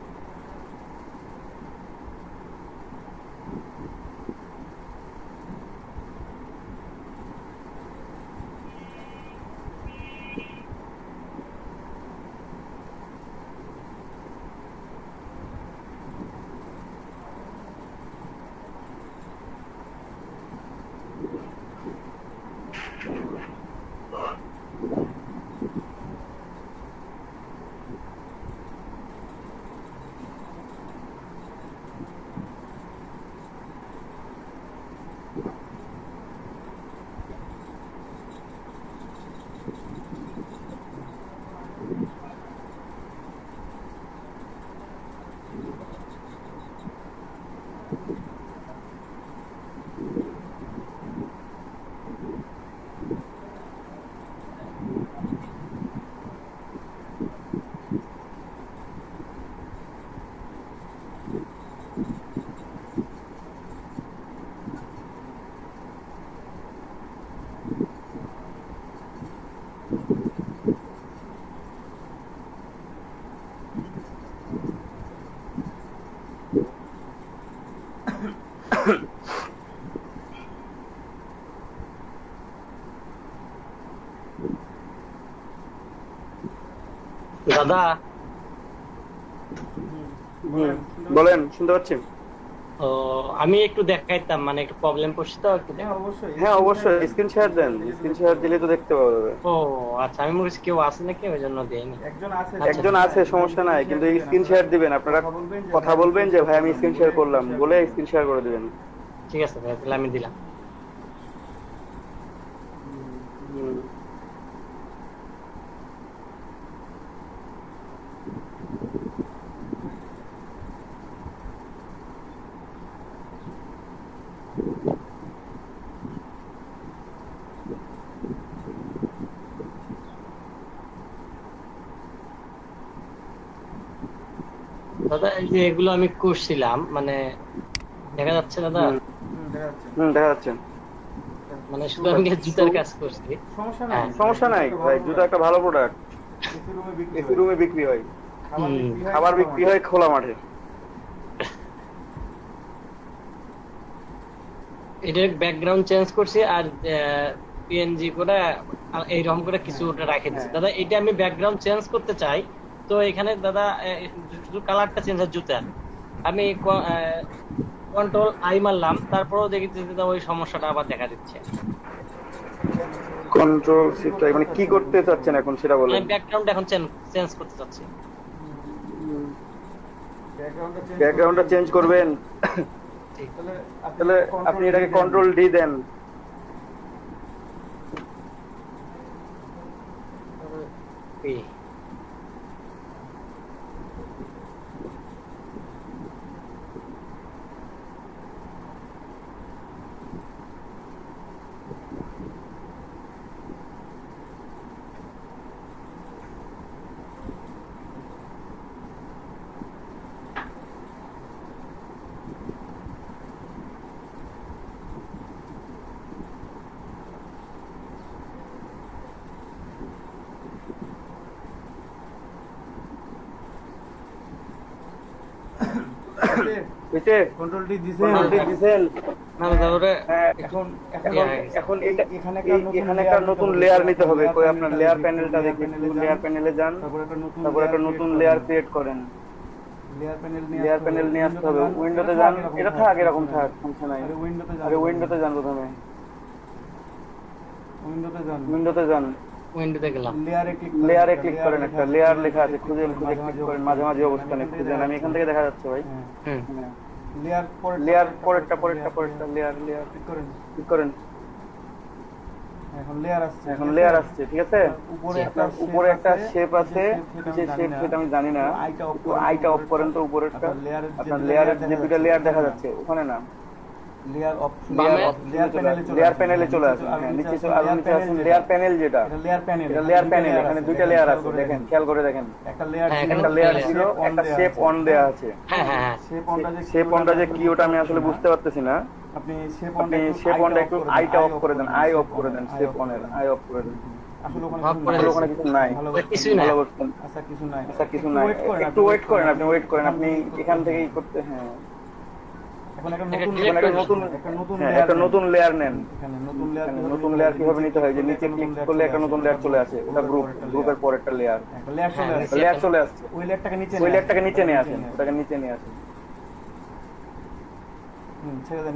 দাদা বলেন, শুনতে পাচ্ছেন? ও আমি একটু দেখাইতাম, মানে একটু প্রবলেম করছি তো একটু হ্যাঁ অবশ্যই, স্ক্রিন শেয়ার দেন, স্ক্রিন শেয়ার দিলে তো দেখতে পাওয়া যাবে। ও আচ্ছা, আমি মনে করছি কেউ আছে নাকি, ওই জন্য দেইনি। একজন আছে, সমস্যা নাই, কিন্তু স্ক্রিন শেয়ার দিবেন, আপনারা কথা বলবেন যে ভাই আমি স্ক্রিন শেয়ার করলাম বলে স্ক্রিন শেয়ার করে দিবেন। ঠিক আছে ভাই, তাহলে আমি দিলাম। দাদা এই যে এগুলো আমি করছিলাম, মানে দেখা যাচ্ছে দাদা? দেখা যাচ্ছে। মানে শুধু আমি জুতার কাজ করছি। সমস্যা নাই ভাই, জুতা একটা ভালো প্রোডাক্ট, এসি রুমে বিক্রি হয়, খাবার বিক্রি হয় খোলা মাঠে। এটার ব্যাকগ্রাউন্ড চেঞ্জ করছি আর পিএনজি করে এইরকম করে কিছু রাখে দিচ্ছি। দাদা এটা আমি ব্যাকগ্রাউন্ড চেঞ্জ করতে চাই, তো এখানে দাদা শুধু কালারটা চেঞ্জ হয় জুতার। আমি কন্ট্রোল আই মারলাম, তারপরেও দেখেছি ওই সমস্যাটা আবার দেখা দিচ্ছে। কন্ট্রোল শিফট আই মানে কি করতে চাচ্ছেন এখন সেটা বলেন। আমি ব্যাকগ্রাউন্ড এখন চেঞ্জ করতে চাচ্ছি। ব্যাকগ্রাউন্ডটা চেঞ্জ করবেন, তাহলে আপনি এটাকে কন্ট্রোল ডি দেন। এখানে একটা নতুন লেয়ার নিতে হবে। আপনার লেয়ার প্যানেলটা দেখে লেয়ার প্যানেলে যান, তারপর একটা নতুন লেয়ার ক্রিয়েট করেন। লেয়ার প্যানেল নিয়ে আসতে হবে, উইন্ডোতে যান, এটা থাক এরকম থাক, সমস্যা নাই। আরে উইন্ডোতে যান, প্রথমে উইন্ডোতে যান, উইন্ডোতে গেলাম, লেয়ারে ক্লিক করেন, একটা লেয়ার লেখা আছে, খুঁজে ক্লিক করেন, মাঝামাঝি অবস্থানে খুঁজেন। আমি এখান থেকে দেখা যাচ্ছে ভাই, লেয়ার পরেরটা লেয়ার ক্লিক করেন। এখন লেয়ার আসছে, ঠিক আছে। উপরে একটা শেপ আছে, যে শেপ সেটা আমি জানি না, আইটা অফ করেন তো উপরেরটা। আপনার লেয়ারের যে দুটো লেয়ার দেখা যাচ্ছে ওখানে না, লেয়ার প্যানেলে চলে আসুন। হ্যাঁ, নিচে আর নিচে আসুন, লেয়ার প্যানেল যেটা, এটা লেয়ার প্যানেল। এখানে দুইটা লেয়ার আছে, দেখেন, খেয়াল করে দেখেন। একটা লেয়ার ছিল, একটা শেপ অন দেয়া আছে। শেপ অনটা যে কি ওটা আমি আসলে বুঝতে পারতেছি না। আপনি শেপ অনটা একটু আইটা অফ করে দেন, আই অফ করে দেন, শেপ অনের আই অফ করে দেন। ওখানে কিছু নাই, আচ্ছা কিছু নাই, একটু ওয়েট করেন, আপনি ওয়েট করেন, আপনি এখান থেকেই করতে। হ্যাঁ, একটা নতুন লেয়ার নেন। নতুন লেয়ার কিভাবে নিতে হয়, যে নিচে ক্লিক করলে একটা নতুন লেয়ার চলে আসে, ওটা গ্রুপের পরেরটা লেয়ার চলে আসছে। ওই লেয়ারটাকে নিচে নিয়ে আসেন, ওটাকে নিচে নিয়ে আসেন, ছেড়ে দেন,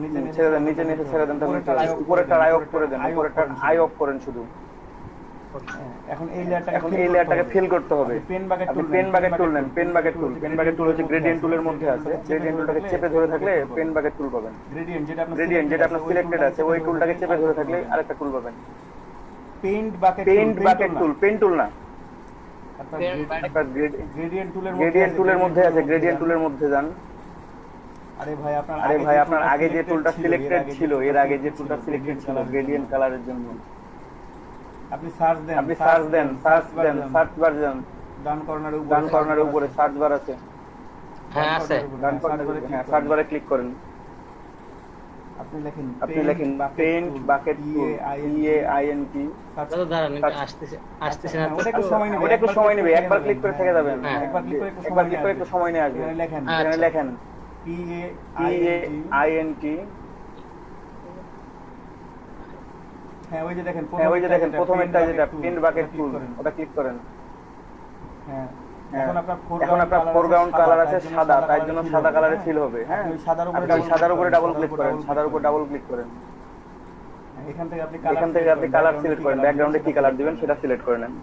নিচে নিয়ে ছেড়ে দেন। উপরেরটা আই অফ করে দেন, উপরেরটা আই অফ করেন শুধু। এখন এই লেয়ারটাকে ফিল করতে হবে। আপনি পেন বাকেট টুল নেন, পেন বাকেট টুল হচ্ছে গ্রেডিয়েন্ট টুলের মধ্যে আছে। গ্রেডিয়েন্ট টুলটাকে চেপে ধরে থাকলে পেন বাকেট টুল পাবেন। গ্রেডিয়েন্ট যেটা আপনার সিলেক্টেড আছে, ওই টুলটাকে চেপে ধরে থাকলে আরেকটা টুল পাবেন। Paint bucket tool, pen tool না, গ্রেডিয়েন্ট টুলের মধ্যে আছে। গ্রেডিয়েন্ট টুলের মধ্যে যান। আরে ভাই আপনার আগে যে টুলটা সিলেক্টেড ছিল, এর আগে যে টুলটা সিলেক্টেড ছিল গ্রেডিয়েন্ট কালারের জন্য, আপনি সার্চ দেন, সার্চ বার যান, ডান কর্নারের উপরে সার্চ বার আছে। হ্যাঁ আছে। ডান পাশে হ্যাঁ সার্চ বারে ক্লিক করেন। আপনি লেখেন পেইন্ট বাকেট টুল EAINT। দাদা দাঁড়ান আসতেছে না। ওটা একটু সময় নেবে, একবার ক্লিক করে থেকে যাবেন। একবার ক্লিক করে একটু সময় নিয়ে আসবে। এখানে লেখেন PAINT। হ্যাঁ ওই যে দেখেন প্রথমেরটা যেটা পেইন্ট বাকেট টুল, ওটা ক্লিক করেন। হ্যাঁ এখন আপনার ফোরগ্রাউন্ড কালার আছে সাদা, তাই জন্য সাদা কালারে ফিল হবে। হ্যাঁ সাদার উপরে ডাবল ক্লিক করেন, এখান থেকে আপনি কালার সিলেক্ট করেন, ব্যাকগ্রাউন্ডে কি কালার দিবেন সেটা সিলেক্ট করে নেন।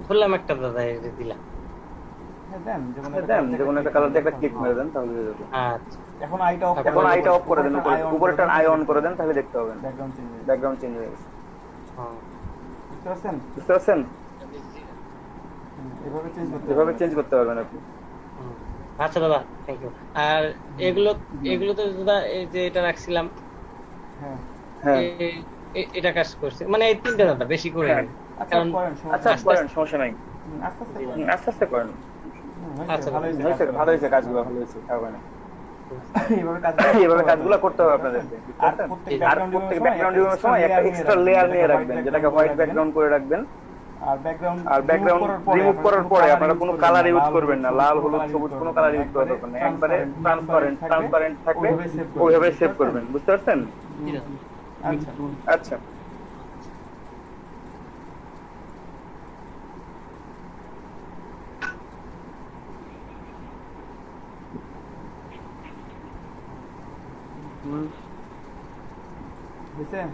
বললাম একটা দাদা এই যে দিলাম। দেন যেমন একটা কালার দিয়ে একটা ক্লিক মেরে দেন তাহলে হয়ে যাবে। আচ্ছা এখন আইটা অফ করে দেন, উপরেরটা আই অন করে দেন, তাহলে দেখতে পাবেন ব্যাকগ্রাউন্ড চেঞ্জ হয়ে গেছে। বুঝতে পারছেন? এভাবে চেঞ্জ করতে পারবেন আপনি। আচ্ছা দাদা থ্যাংক ইউ। আর এগুলো তো দাদা এই যে এটা রাখছিলাম, হ্যাঁ এটা কাজ করছে, মানে এই তিনটা দাদা বেশি করে কারণ আচ্ছা করেন, সমস্যা নাই, আস্তে আস্তে করেন। আচ্ছা ভালো হয়েছে কাজগুলো, ভালো হয়েছে, হবে না এইভাবে কাজগুলো করতে হবে আপনাদেরকে। আর প্রত্যেক ব্যাকগ্রাউন্ডের সময় একটা এক্সট্রা লেয়ার নিয়ে রাখবেন, যেটাকে হোয়াইট ব্যাকগ্রাউন্ড করে রাখবেন। আর ব্যাকগ্রাউন্ড রিমুভ করার পরে আপনারা কোনো কালার ইউজ করবেন না, লাল হলুদ সবুজ কোনো কালার ইউজ করা দরকার নেই, একবারে ট্রান্সপারেন্ট থাকবে, ওইভাবে সেভ করবেন। বুঝতে পারছেন? আচ্ছা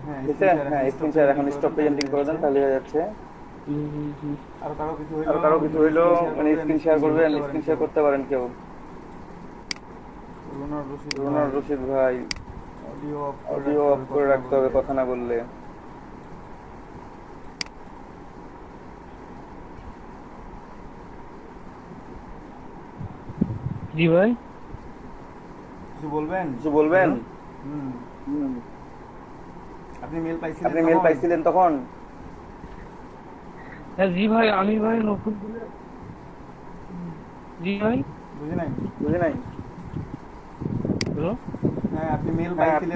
হ্যাঁ স্ক্রিন শেয়ার এখন স্টপ প্রেজেন্টিং করে দেন, তাহলে হয়ে যাচ্ছে। আর কারো কিছু হইলো মানে স্ক্রিন শেয়ার করবেন, স্ক্রিন শেয়ার করতে পারেন কেউ। রুনার রশিদ ভাই অডিও অফ করে রাখতে হবে কথা না বললে। জি ভাই কিছু বলবেন? আপনি মেল পাইছিলেন তখন? জি ভাই আমি ভাই নতুন করে জি ভাই বুঝি নাই। হ্যালো হ্যাঁ আপনি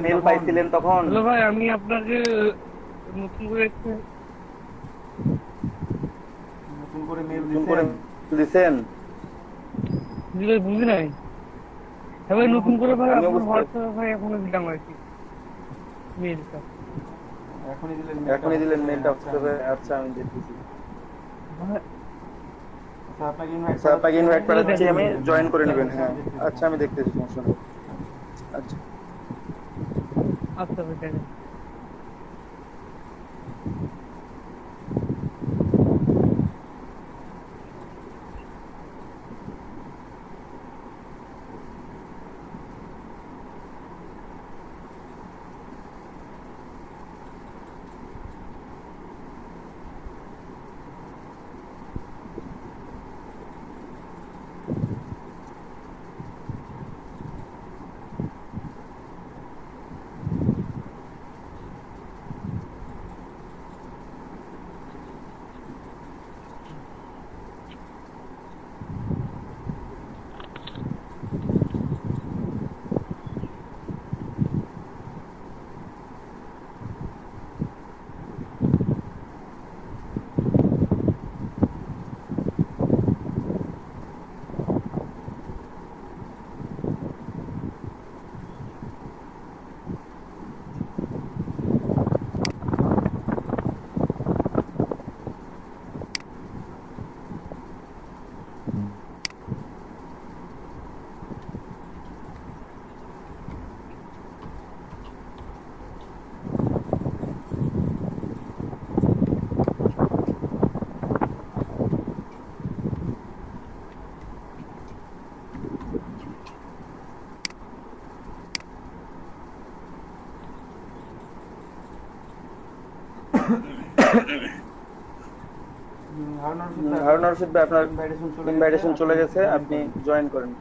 মেল পাইছিলেন তখন? হ্যালো ভাই আমি আপনাকে নতুন করে মেল দিছেন? জি ভাই বুঝি নাই। হ্যাঁ ভাই নতুন করে ভাই আপনার হোয়াটসঅ্যাপে ভাই এখনো দিলাম আর কি মেলটা। এখনই দিলেন মেলটা হোয়াটসঅ্যাপে? আচ্ছা আমি দেখতেছি। আপনাকে ইনভাইট করাচ্ছি, আমি জয়েন করে নেবেন। হ্যাঁ আচ্ছা আমি দেখতেছি, সমস্যা নেই। আচ্ছা আচ্ছা ভাই হারুন রশিদ ভাই আপনার ইনভাইটেশন চলে গেছে, আপনি জয়েন করেন।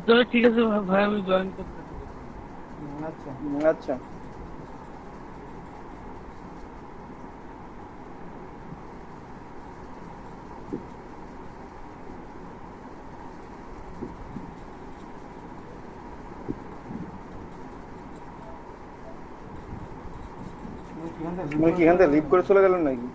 তাহলে ঠিক আছে ভাই, আমি জয়েন করতে আচ্ছা আচ্ছা তুমি কি এখান থেকে লিভ করে চলে গেলেন নাকি?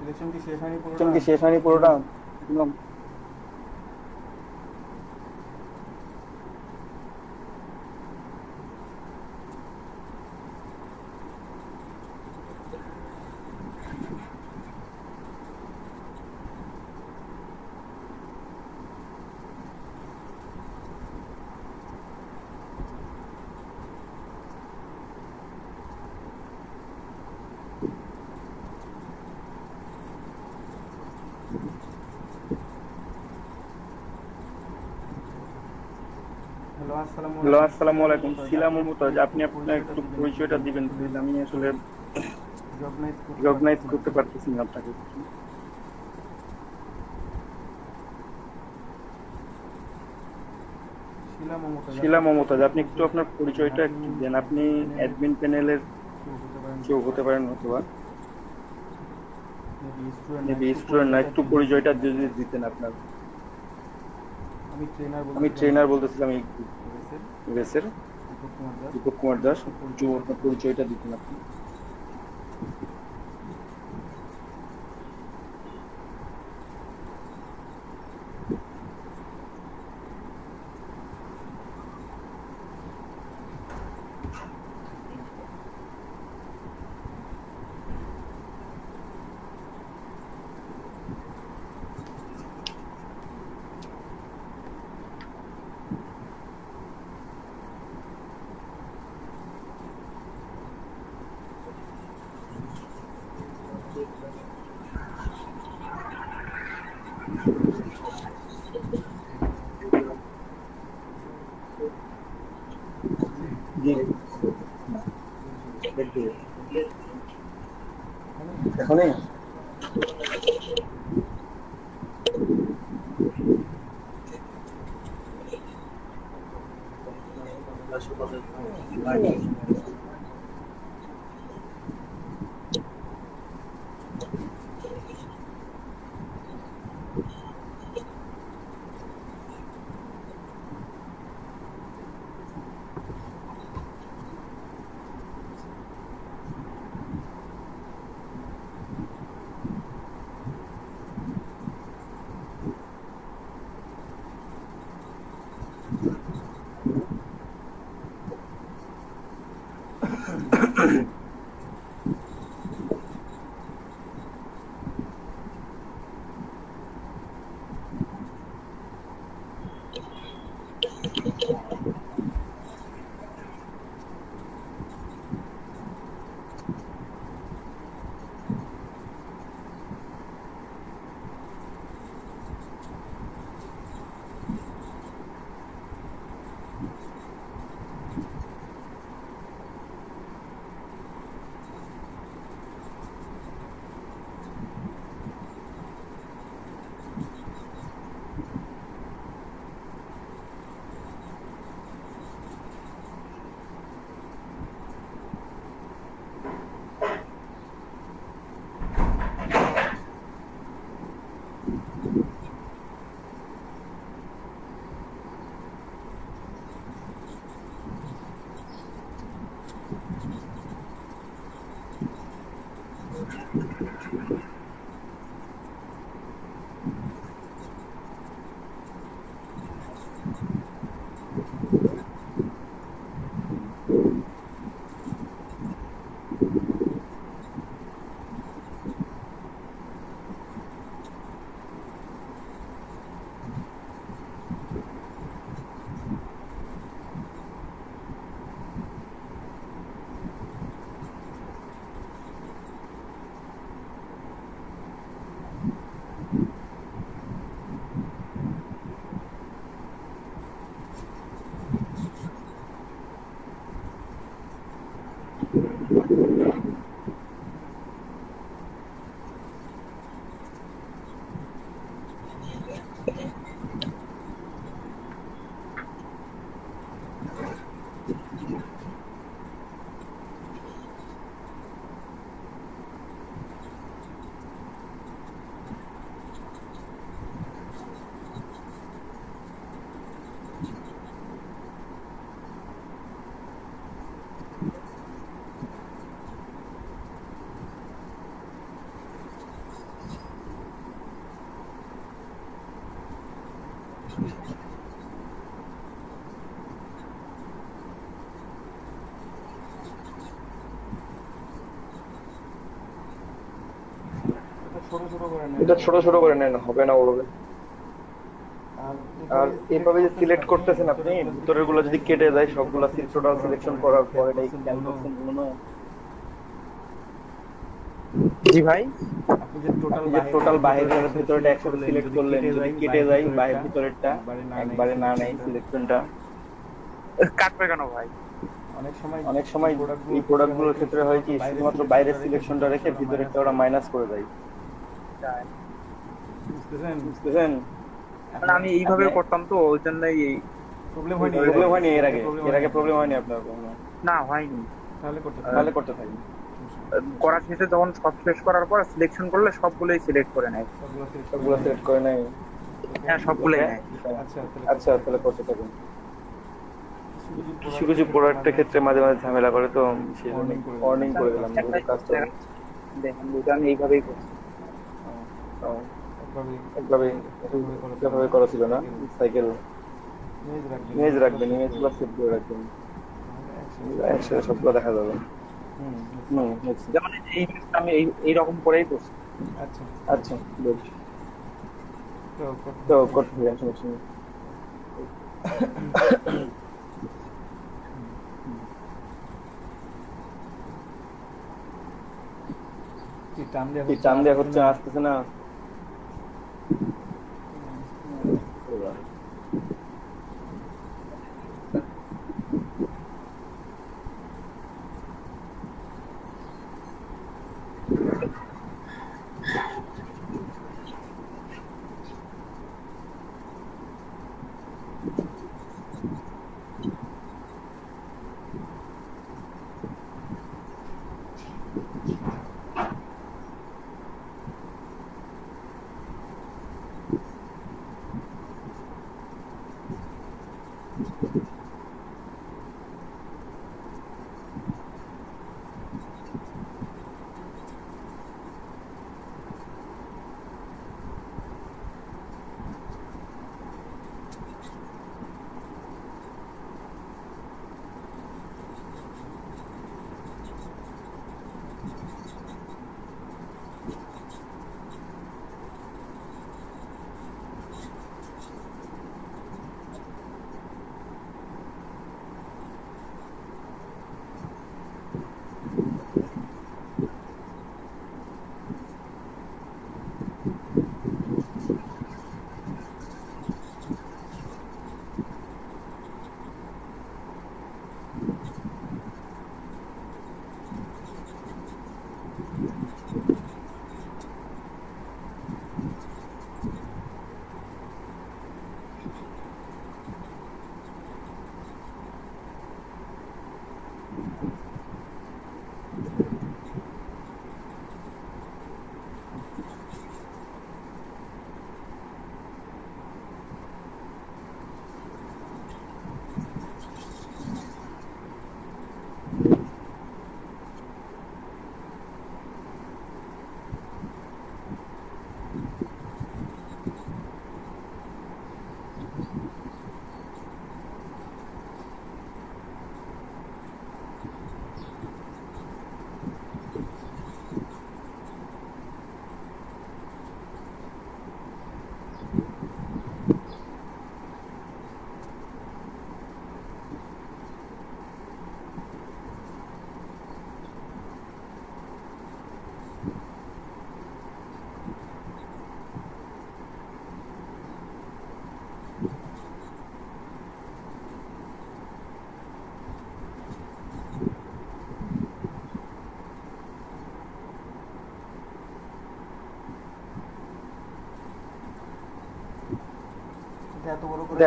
সিলেকশন কি শেষ হয়নি পুরোটা? সিলেকশন কি শেষ হয়নি পুরোটা? হ্যালো আসসালামু আলাইকুম। ছিলাম মুমতাজ, আপনি আপনার একটু পরিচয়টা দিবেন প্লিজ? আমি আসলে রিকগনাইজ করতে পারতেছি না আপনাকে। শিলা মমতাজ, আপনি একটু আপনার পরিচয়টা একটু দেন। আপনি অ্যাডমিন প্যানেলের কেউ হতে পারেন অথবা স্টুডেন্ট না, একটু পরিচয়টা যদি দিতেন আপনার। আমি ট্রেনার বলতেছিলাম ইউএসের দীপক কুমার দাস, একটু আপনার পরিচয়টা দিতেন আপনি। এখনই এটা ছোট ছোট করে নেন, হবে না ওভাবে। আর এইভাবে যে সিলেক্ট করতেছেন আপনি, ভিতরের গুলো যদি কেটে যায় সবগুলা টোটাল সিলেকশন করার পরে এটাই খেয়াল করছেন মনে হয়? জি ভাই, আপনি যে টোটাল বাইরের ভিতরটা একসাথে সিলেক্ট করলেন, যদি কেটে যায় বাইরের ভিতরেরটা একবারে না নেই সিলেকশনটা, কাটবে কেন ভাই? অনেক সময় এই প্রোডাক্টগুলোর ক্ষেত্রে হয় কি শুধুমাত্র বাইরের সিলেকশনটা রেখে ভিতরেরটা ওরা মাইনাস করে দেয়। বুঝতেছেন? মানে আমি এইভাবে করতাম তো, ওই জন্যই এই প্রবলেম হয়নি এর আগে প্রবলেম হয়নি আপনার কখনো? না হয়নি। তাহলে করতে থাকি। করার শেষে যখন সব শেষ করার পর সিলেকশন করলে সবগুলোই সিলেক্ট করে নেয়। সবগুলো সিলেক্ট করে নেয়? হ্যাঁ, সবগুলোই নেয়। আচ্ছা, তাহলে করতে থাকুন। কিছু কিছু প্রোডাক্টের ক্ষেত্রে মাঝে মাঝে ঝামেলা করে, তো ওয়ার্নিং করে দিলাম কাজটা। দেখেন, ওটা আমি এইভাবেই করছি। একভাবে করা ছিল না। সাইকেল ইমেজ রাখবেন, ইমেজগুলো সেভ করে রাখবেন, একসাথে সবগুলো দেখা যাবে। যেমন এই আমি এইরকম করেই করছি। আচ্ছা গুড। তো করতে থাকেন, সমস্যা নেই। টান দেওয়া হচ্ছে, আসতেছে না।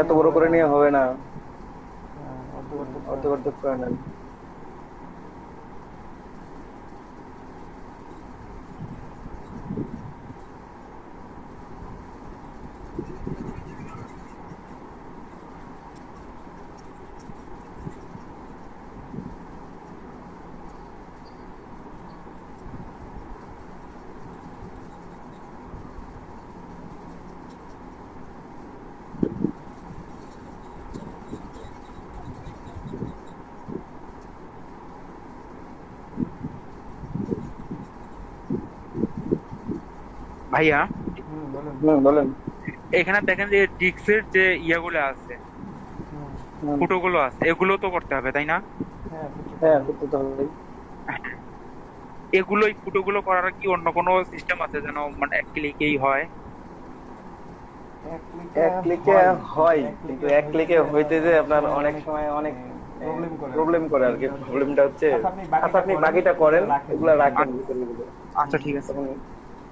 এত বড় করে নিয়ে হবে না, অর্ধেক করে নেন। ভাইয়া বলেন। এখানে দেখেন যে ডিক্সের যে ইয়াগুলো আছে, ফুটোগুলো আছে, এগুলো তো করতে হবে তাই না? হ্যাঁ করতে তো হবে। এগুলোই ফুটোগুলো করার কি অন্য কোনো সিস্টেম আছে যেন মানে এক ক্লিকেই হয়? এক ক্লিকে হয়, কিন্তু এক ক্লিকে হইতে যে আপনার অনেক সময় অনেক প্রবলেম করে আর কি। প্রবলেমটা হচ্ছে আচ্ছা আপনি বাকিটা করেন, এগুলা রাখেন ভিতরে। আচ্ছা ঠিক আছে।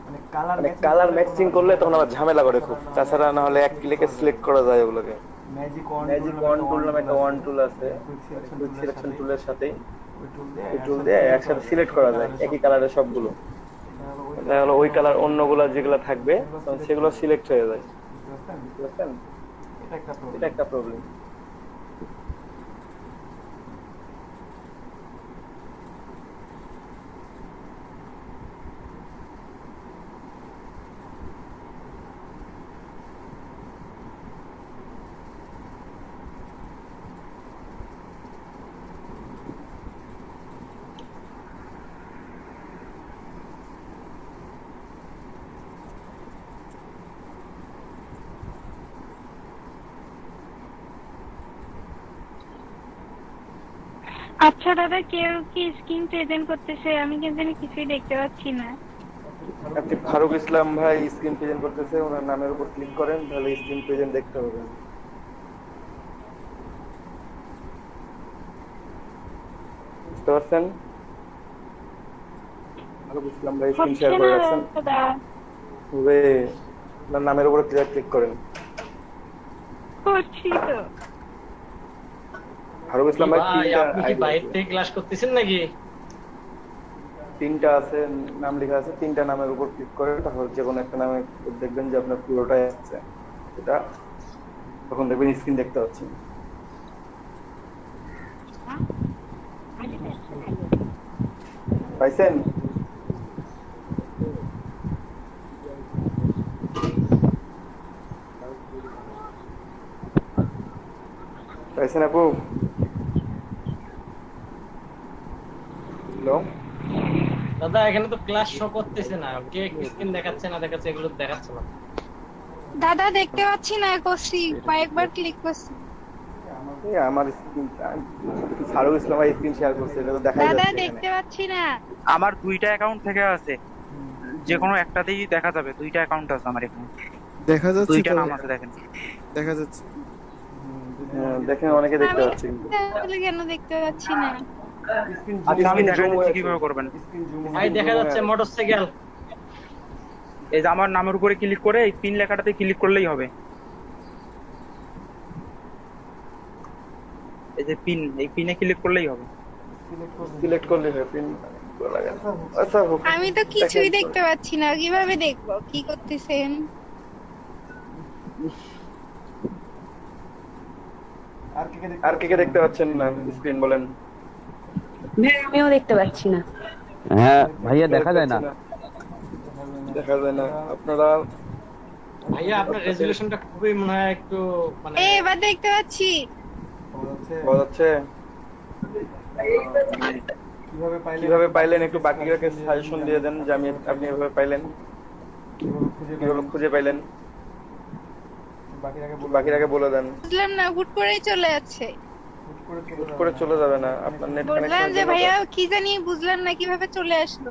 মানে কালার ম্যাচিং করলে তখন আবার ঝামেলা করে খুব, তাছাড়া না হলে এক ক্লিকে সিলেক্ট করা যায় ওগুলোকে। ম্যাজিক ওয়ান টুল নামে একটা ওয়ান টুল আছে, কুইক সিলেকশন টুলের সাথেই এই টুল দিয়ে একসাথে সিলেক্ট করা যায় একই কালারের সবগুলো। তাহলে ওই কালার অন্যগুলো যেগুলো থাকবে সেগুলো সিলেক্ট হয়ে যায়, বুঝছেন? এটা একটা প্রবলেম। আচ্ছা দাদা, কেউ কি স্ক্রিন প্রেজেন্ট করতেছে? আমি কিন্তু কিছুই দেখতে পাচ্ছি না। আপনি ফারুক ইসলাম ভাই স্ক্রিন প্রেজেন্ট করতেছে, ওনার নামের উপর ক্লিক করেন, তাহলে স্ক্রিন প্রেজেন্ট দেখতে হবে। বুঝতে পারছেন? ফারুক ইসলাম ভাই স্ক্রিন শেয়ার করে রাখছেন, ওনার নামের উপর ক্লিক করেন। করছি তো। ফারুক ইসলাম ভাই আপনি কি বাইরে থেকে ক্লাস করতেছেন নাকি? তিনটা আছে নাম লেখা আছে, তিনটা নামের উপর ক্লিক করেন, তাহলে যে কোনো একটা নামে দেখবেন যে আপনার পুরোটাই আসছে, এটা তখন দেখবেন স্ক্রিন দেখতে পাচ্ছেন। পাইছেন? পাইছেন আপু? হ্যালো দাদা, এখানে তো ক্লাস শো করতেছে না, কে স্ক্রিন দেখাচ্ছে না দেখাচ্ছে এগুলো দেখাচ্ছে না। দাদা দেখতে পাচ্ছি না, করছি কয়েকবার ক্লিক করছি। আমার স্ক্রিন ফারুক ইসলাম ভাই স্ক্রিন শেয়ার করছে, এটা তো দেখা যাচ্ছে। দাদা দেখতে পাচ্ছি না। আমার দুইটা অ্যাকাউন্ট থেকে আছে, যে কোনো একটাতেই দেখা যাবে। দুইটা অ্যাকাউন্ট আছে আমার এখানে, দেখা যাচ্ছে, দুইটা নাম আছে, দেখেন দেখা যাচ্ছে। দেখেন অনেকে দেখতে পাচ্ছে, কিন্তু তাহলে কেন দেখতে পাচ্ছি না? আচ্ছা আমি দেখাই দিচ্ছি কিভাবে করবেন। ভাই দেখা যাচ্ছে মোটরসাইকেল। এই যে আমার নামের উপরে ক্লিক করে এই পিন লেখাটাতে ক্লিক করলেই হবে। এই যে পিন, এই পিনে ক্লিক করলেই হবে। সিলেক্ট করলেই হবে পিন লাগে। আচ্ছা আমি তো কিছুই দেখতে পাচ্ছি না, কিভাবে দেখবো কি করতেছেন? আর কে কে দেখতে পাচ্ছেন না স্ক্রিন বলেন? আমিও দেখতে পাচ্ছি না। হ্যাঁ ভাইয়া দেখা যায় না, দেখা যায় না। আপনারা ভাইয়া আপনার রেজুলেশনটা খুবই মনে হয় একটু মানে এবার দেখতে পাচ্ছি। পাওয়া যাচ্ছে? কিভাবে পাইলেন একটু বাকিরাকে সাজেশন দিয়ে দেন যে আপনি এভাবে পাইলেন, কিভাবে খুঁজে পাইলেন, বাকিরাকে বলে দেন। বুঝলাম না, হুট করেই চলে যাচ্ছে। হুট করে চলে যাবে না, আপনার নেট বললাম কানেকশন যে ভাইয়া কি জানি, বুঝলাম না কিভাবে চলে আসলো।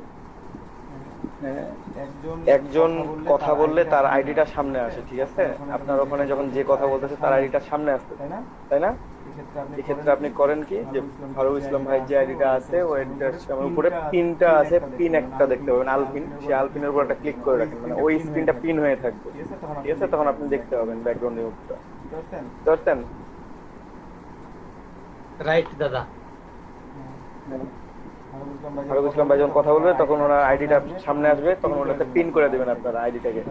একজন কথা বললে তার আইডিটা সামনে আসে, ঠিক আছে? আপনার ওখানে যখন যে কথা বলতেছে তার আইডিটা সামনে আসছে, তাই না? এক্ষেত্রে আপনি করেন কি যে ফারুক ইসলাম ভাই যে আইডিটা আছে ওই আইডিটার উপরে পিনটা আছে, পিন একটা দেখতে পাবেন আলপিন, সেই আলপিনের উপর একটা ক্লিক করে রাখেন, মানে ওই স্ক্রিনটা পিন হয়ে থাকবে, ঠিক আছে? তখন আপনি দেখতে পাবেন ব্যাকগ্রাউন্ড রিমুভটা। বুঝতে রাইট দাদা। ফারুক ইসলাম ভাই যখন কথা বলবে তখন ওনার আইডিটা সামনে আসবে, তখন ওটাতে পিন করে দেবেন আপনারা আইডিটাকে,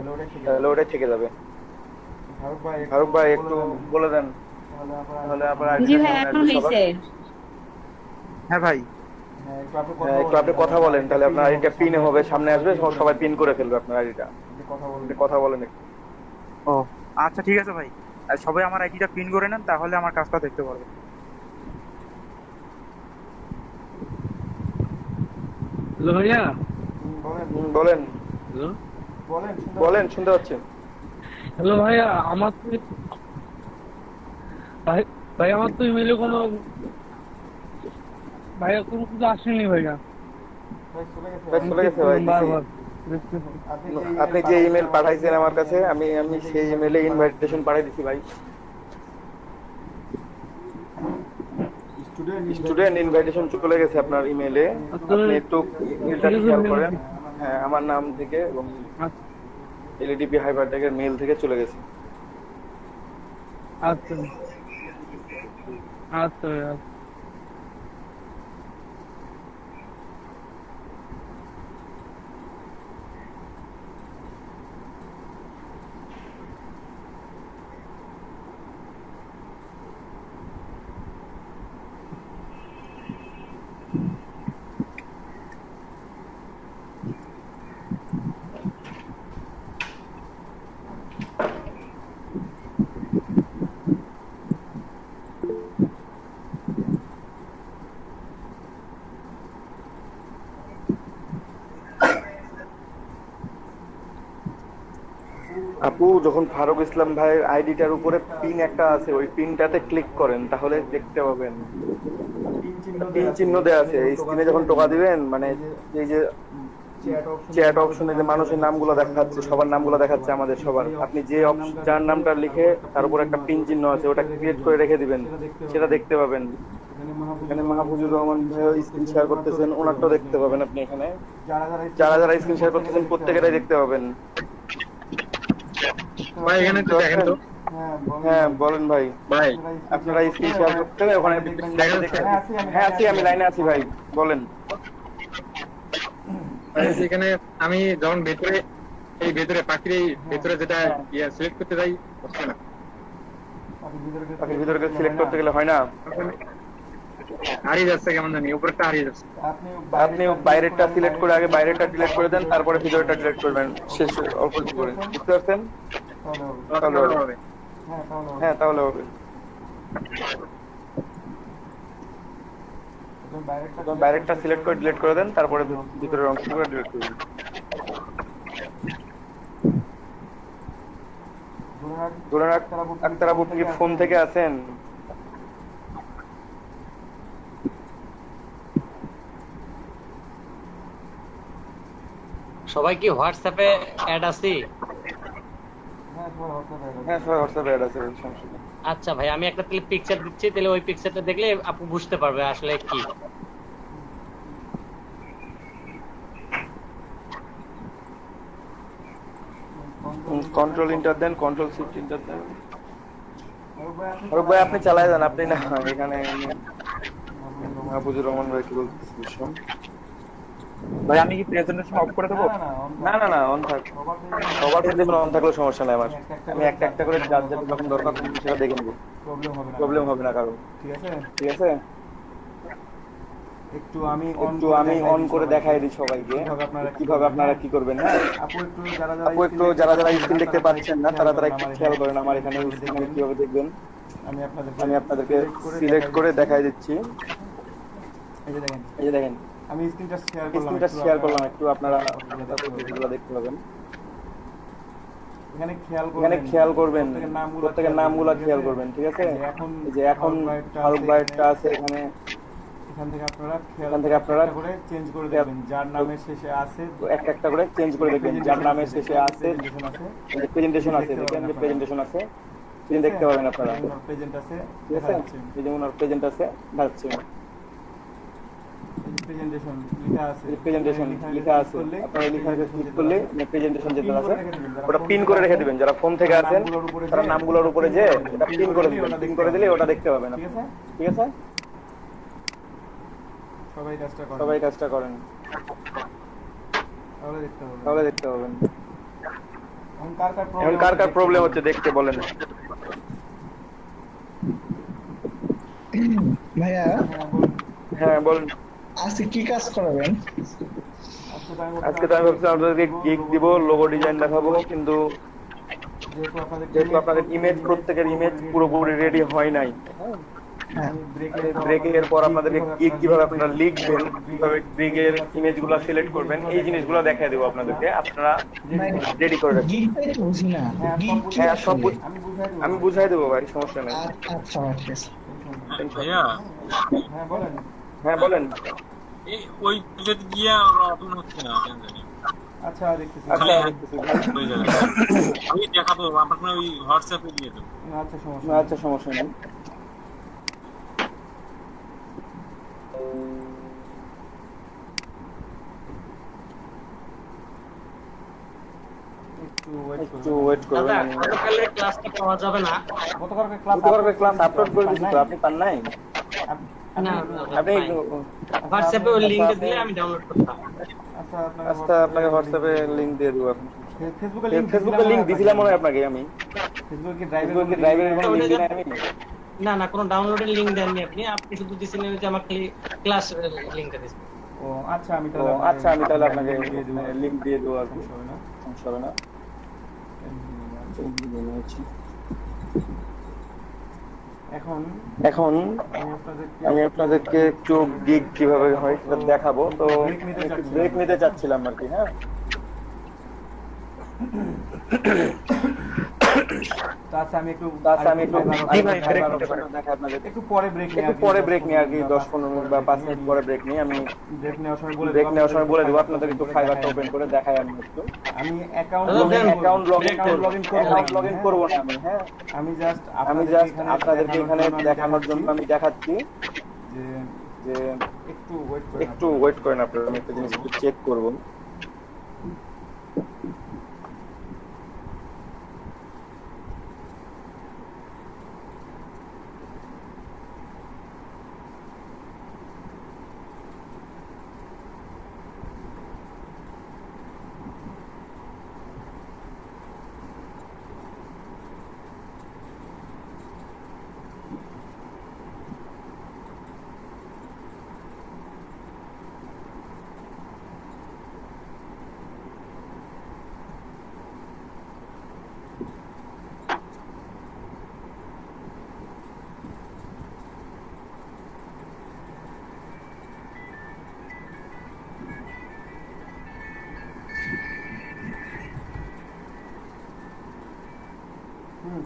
তাহলে ওটাই থেকে যাবে। ফারুক ভাই একটু বলে দেন তাহলে আপনার জি ভাই এখন হইছে। হ্যাঁ ভাই, একটু আপনি কথা বলেন, তাহলে আপনার আইডিটা পিন হবে, সামনে আসবে, সবাই পিন করে ফেলবে আপনার আইডিটা। কথা বলেন একটু। ও আচ্ছা ঠিক আছে ভাই, আর সবাই আমার আইডিটা পিন করে নেন, তাহলে আমার কাজটা দেখতে পারবে। হ্যালো ভাইয়া। বলেন হ্যালো বলেন, শুনতে পাচ্ছি। হ্যালো ভাইয়া, আমার তো ভাই আমার তো ইমেলে কোনো ভাইয়া কোনো কিছু আসেনি ভাইয়া। চলে গেছে ভাই। আপনি যে ইমেল পাঠাইছেন আমার কাছে, আমি সেই ইমেলে ইনভাইটেশন পাঠিয়ে দিছি ভাই। স্টুডেন্ট ইনভাইটেশন চলে গেছে আপনার ইমেলে, আপনি একটু ইমেলটা শেয়ার করেন। হ্যাঁ, আমার নাম থেকে এবং এলইডিপি হাইপারটেকের মেল থেকে চলে গেছে। আচ্ছা আচ্ছা ভাইয়া। আপু, যখন ফারুক ইসলাম ভাইয়ের আইডিটার উপরে পিন একটা আছে, ওই পিনটাতে ক্লিক করেন, তাহলে দেখতে পাবেন পিন চিহ্ন দেয়া আছে। স্ক্রিনে যখন টোকা দিবেন, মানে এই যে চ্যাট অপশনে যে মানুষের নামগুলো দেখাচ্ছে, সবার নামগুলো দেখাচ্ছে আমাদের সবার, আপনি যে যার নামটা লিখে তার উপর একটা পিন চিহ্ন আছে, ওটা ক্রিয়েট করে রেখে দিবেন, সেটা দেখতে পাবেন। এখানে মাহফুজুর রহমান ভাই স্ক্রিন শেয়ার করতেছেন, ওনারটাও দেখতে পাবেন আপনি। এখানে যারা যারা স্ক্রিন শেয়ার করতেছেন প্রত্যেকেটাই দেখতে পাবেন। ভাই এখানে তো দেখেন তো। হ্যাঁ বলেন ভাই। ভাই আপনারা স্ক্রিন শেয়ার করতে ওখানে দেখেন। হ্যাঁ আছি, আমি লাইনে আছি ভাই, বলেন। এখানে আমি যখন ভেতরে পাখির এই ভেতরে যেটা সিলেক্ট করতে যাই, হচ্ছে না। পাখির ভিতরে সিলেক্ট করতে গেলে হয় না, হারিয়ে যাচ্ছে কেমন জানি, উপরেরটা হারিয়ে যাচ্ছে। আপনি বাইরেরটা সিলেক্ট করে আগে বাইরেরটা ডিলিট করে দেন, তারপরে ভিতরেরটা ডিলিট করবেন, শেষ অল্প করে। বুঝতে পারছেন? তাহলে হবে। হ্যাঁ তাহলে হবে। বাইরেরটা সিলেক্ট করে ডিলিট করে দেন, তারপরে ভিতরের অংশগুলো ডিলিট করবেন। ধরুন আক্তার আপু কি ফোন থেকে আছেন? সবাই কি হোয়াটসঅ্যাপে অ্যাড আছি? হ্যাঁ সবাই হোয়াটসঅ্যাপে অ্যাড আছে, সমস্যা নেই। আচ্ছা ভাই, আমি একটা পিকচার দিচ্ছি, তাহলে ওই পিকচারটা দেখলে আপু বুঝতে পারবে আসলে কি। কন্ট্রোল ইন্টার দেন, কন্ট্রোল শিফট ইন্টার দেন। ভাই আপনি চালায় যান, আপনি না এখানে মাহফুজুর রহমান ভাই কি বলতেছেন? ভাই আমি কি প্রেজেন্টেশন অফ করে দেবো? না না না, অন থাক, সবার ক্ষেত্রে অন থাকলেও সমস্যা নাই আমার। আমি একটা একটা করে যার যার যখন দরকার সেটা দেখে নেবো, প্রবলেম হবে না কারো। ঠিক আছে, একটু আমি অন করে দেখাই দিই সবাইকে কিভাবে আপনারা কি করবেন। হ্যাঁ আপু, একটু যারা যারা স্ক্রিন দেখতে পাচ্ছেন না তারা তারা একটু খেয়াল করেন আমার এখানে স্ক্রিনে কিভাবে দেখবেন। আমি আপনাদেরকে সিলেক্ট করে দেখাই দিচ্ছি। এই যে দেখেন, আমি স্ক্রিনটা শেয়ার করলাম, একটু আপনারা দেখতে পাবেন। এখানে খেয়াল করবেন, প্রত্যেকের নামগুলো খেয়াল করবেন। ঠিক আছে, যে এখন ফারুক ভাইটা আছে এখানে, এখান থেকে আপনারা করে চেঞ্জ করে দেবেন, যার নামের শেষে আছে একটা একটা করে চেঞ্জ করে দেখবেন, যার নামের শেষে আছে প্রেজেন্টেশন আছে, দেখেন যে প্রেজেন্টেশন আছে, স্ক্রিন দেখতে পাবেন আপনারা। প্রেজেন্ট আছে, ঠিক আছে, এই যেমন আর প্রেজেন্ট আছে দেখাচ্ছি। প্রেজেন্টেশন লেখা আছে, প্রেজেন্টেশন লেখা আছে, আপনারা লেখাকে ক্লিক করলে প্রেজেন্টেশন যেটা আছে ওটা পিন করে রেখে দিবেন। যারা ফোন থেকে আছেন তারা নামগুলোর উপরে যে এটা পিন করে দিবেন, পিন করে দিলে ওটা দেখতে পাবেন। ঠিক আছে, ঠিক আছে, সবাই কাজটা করেন, তাহলে দেখতে পাবেন। এখন কার কার প্রবলেম হচ্ছে দেখতে বলেন। ভাইয়া হ্যাঁ বলুন, আজকে কি কাজ করাবেন? আজকে তো আমি ভাবছিলাম আপনাদেরকে গিগ দিব, লোগো ডিজাইন দেখাবো, কিন্তু যেহেতু আপনাদের ইমেজ, প্রত্যেকের ইমেজ পুরোপুরি রেডি হয় নাই, ব্রেকের পর আপনাদেরকে গিগ কিভাবে আপনারা লিখবেন, কিভাবে ব্রেকের ইমেজগুলো সিলেক্ট করবেন, এই জিনিসগুলো দেখাই দেবো আপনাদেরকে, আপনারা রেডি করে রাখবেন। হ্যাঁ সব আমি বুঝাই দেবো ভাই, সমস্যা নেই। আচ্ছা ভাইয়া হ্যাঁ বলেন। এই ওই যদি গিয়া ওপেন হচ্ছে না কেন জানি। আচ্ছা দেখতেছি, হয়ে যাবে, আমি দেখাবো আপনাকে, ওই হোয়াটসঅ্যাপে দিয়ে দেবো। আচ্ছা সমস্যা নেই। একটু ওয়েট করুন। দাদা গতকালের ক্লাসটা পাওয়া যাবে না, গতকালকে ক্লাস আপলোড করে দিয়েছি তো, আপনি পান নাই? না আপনি হোয়াটসঅ্যাপে ওই লিংকটা দিলে আমি ডাউনলোড করতাম। আচ্ছা আপনাকে হোয়াটসঅ্যাপে লিংক দিয়ে দেবো। এখন ফেসবুকে লিংক দিছিলাম মনে হয় আপনাকে, আমি ফেসবুকে ড্রাইভের কোনো লিংক দিই নাই আমি। না না, কোনো ডাউনলোডের লিংক দেননি আপনি, আপনি শুধু দিয়েছেন যে আমাকে ক্লাস লিংকটা দিয়েছেন। ও আচ্ছা, আমি তাহলে আপনাকে লিংক দিয়ে দেবো, আর সমস্যা হবে না। এখন আমি আপনাদেরকে একটু গিগ কিভাবে হয় সেটা দেখাবো। তো ব্রেক নিতে চাচ্ছিলাম আর কি। হ্যাঁ একটু পরে ব্রেক নিয়ে আর কি, 10-15 মিনিট বা 5 মিনিট পরে ব্রেক নিয়ে আমি ব্রেক নেওয়ার সময় বলে দেবো আপনাদের। একটু ফাইবারটা ওপেন করে দেখাই আমি একটু। আমি অ্যাকাউন্ট লগ ইন করবো না আমি। হ্যাঁ আমি জাস্ট আপনাদেরকে এখানে দেখানোর জন্য আমি দেখাচ্ছি যে একটু ওয়েট করেন আপনারা, আমি একটা জিনিস একটু চেক করবো।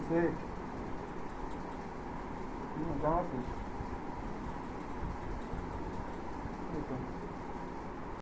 সেট কেমন আছিস?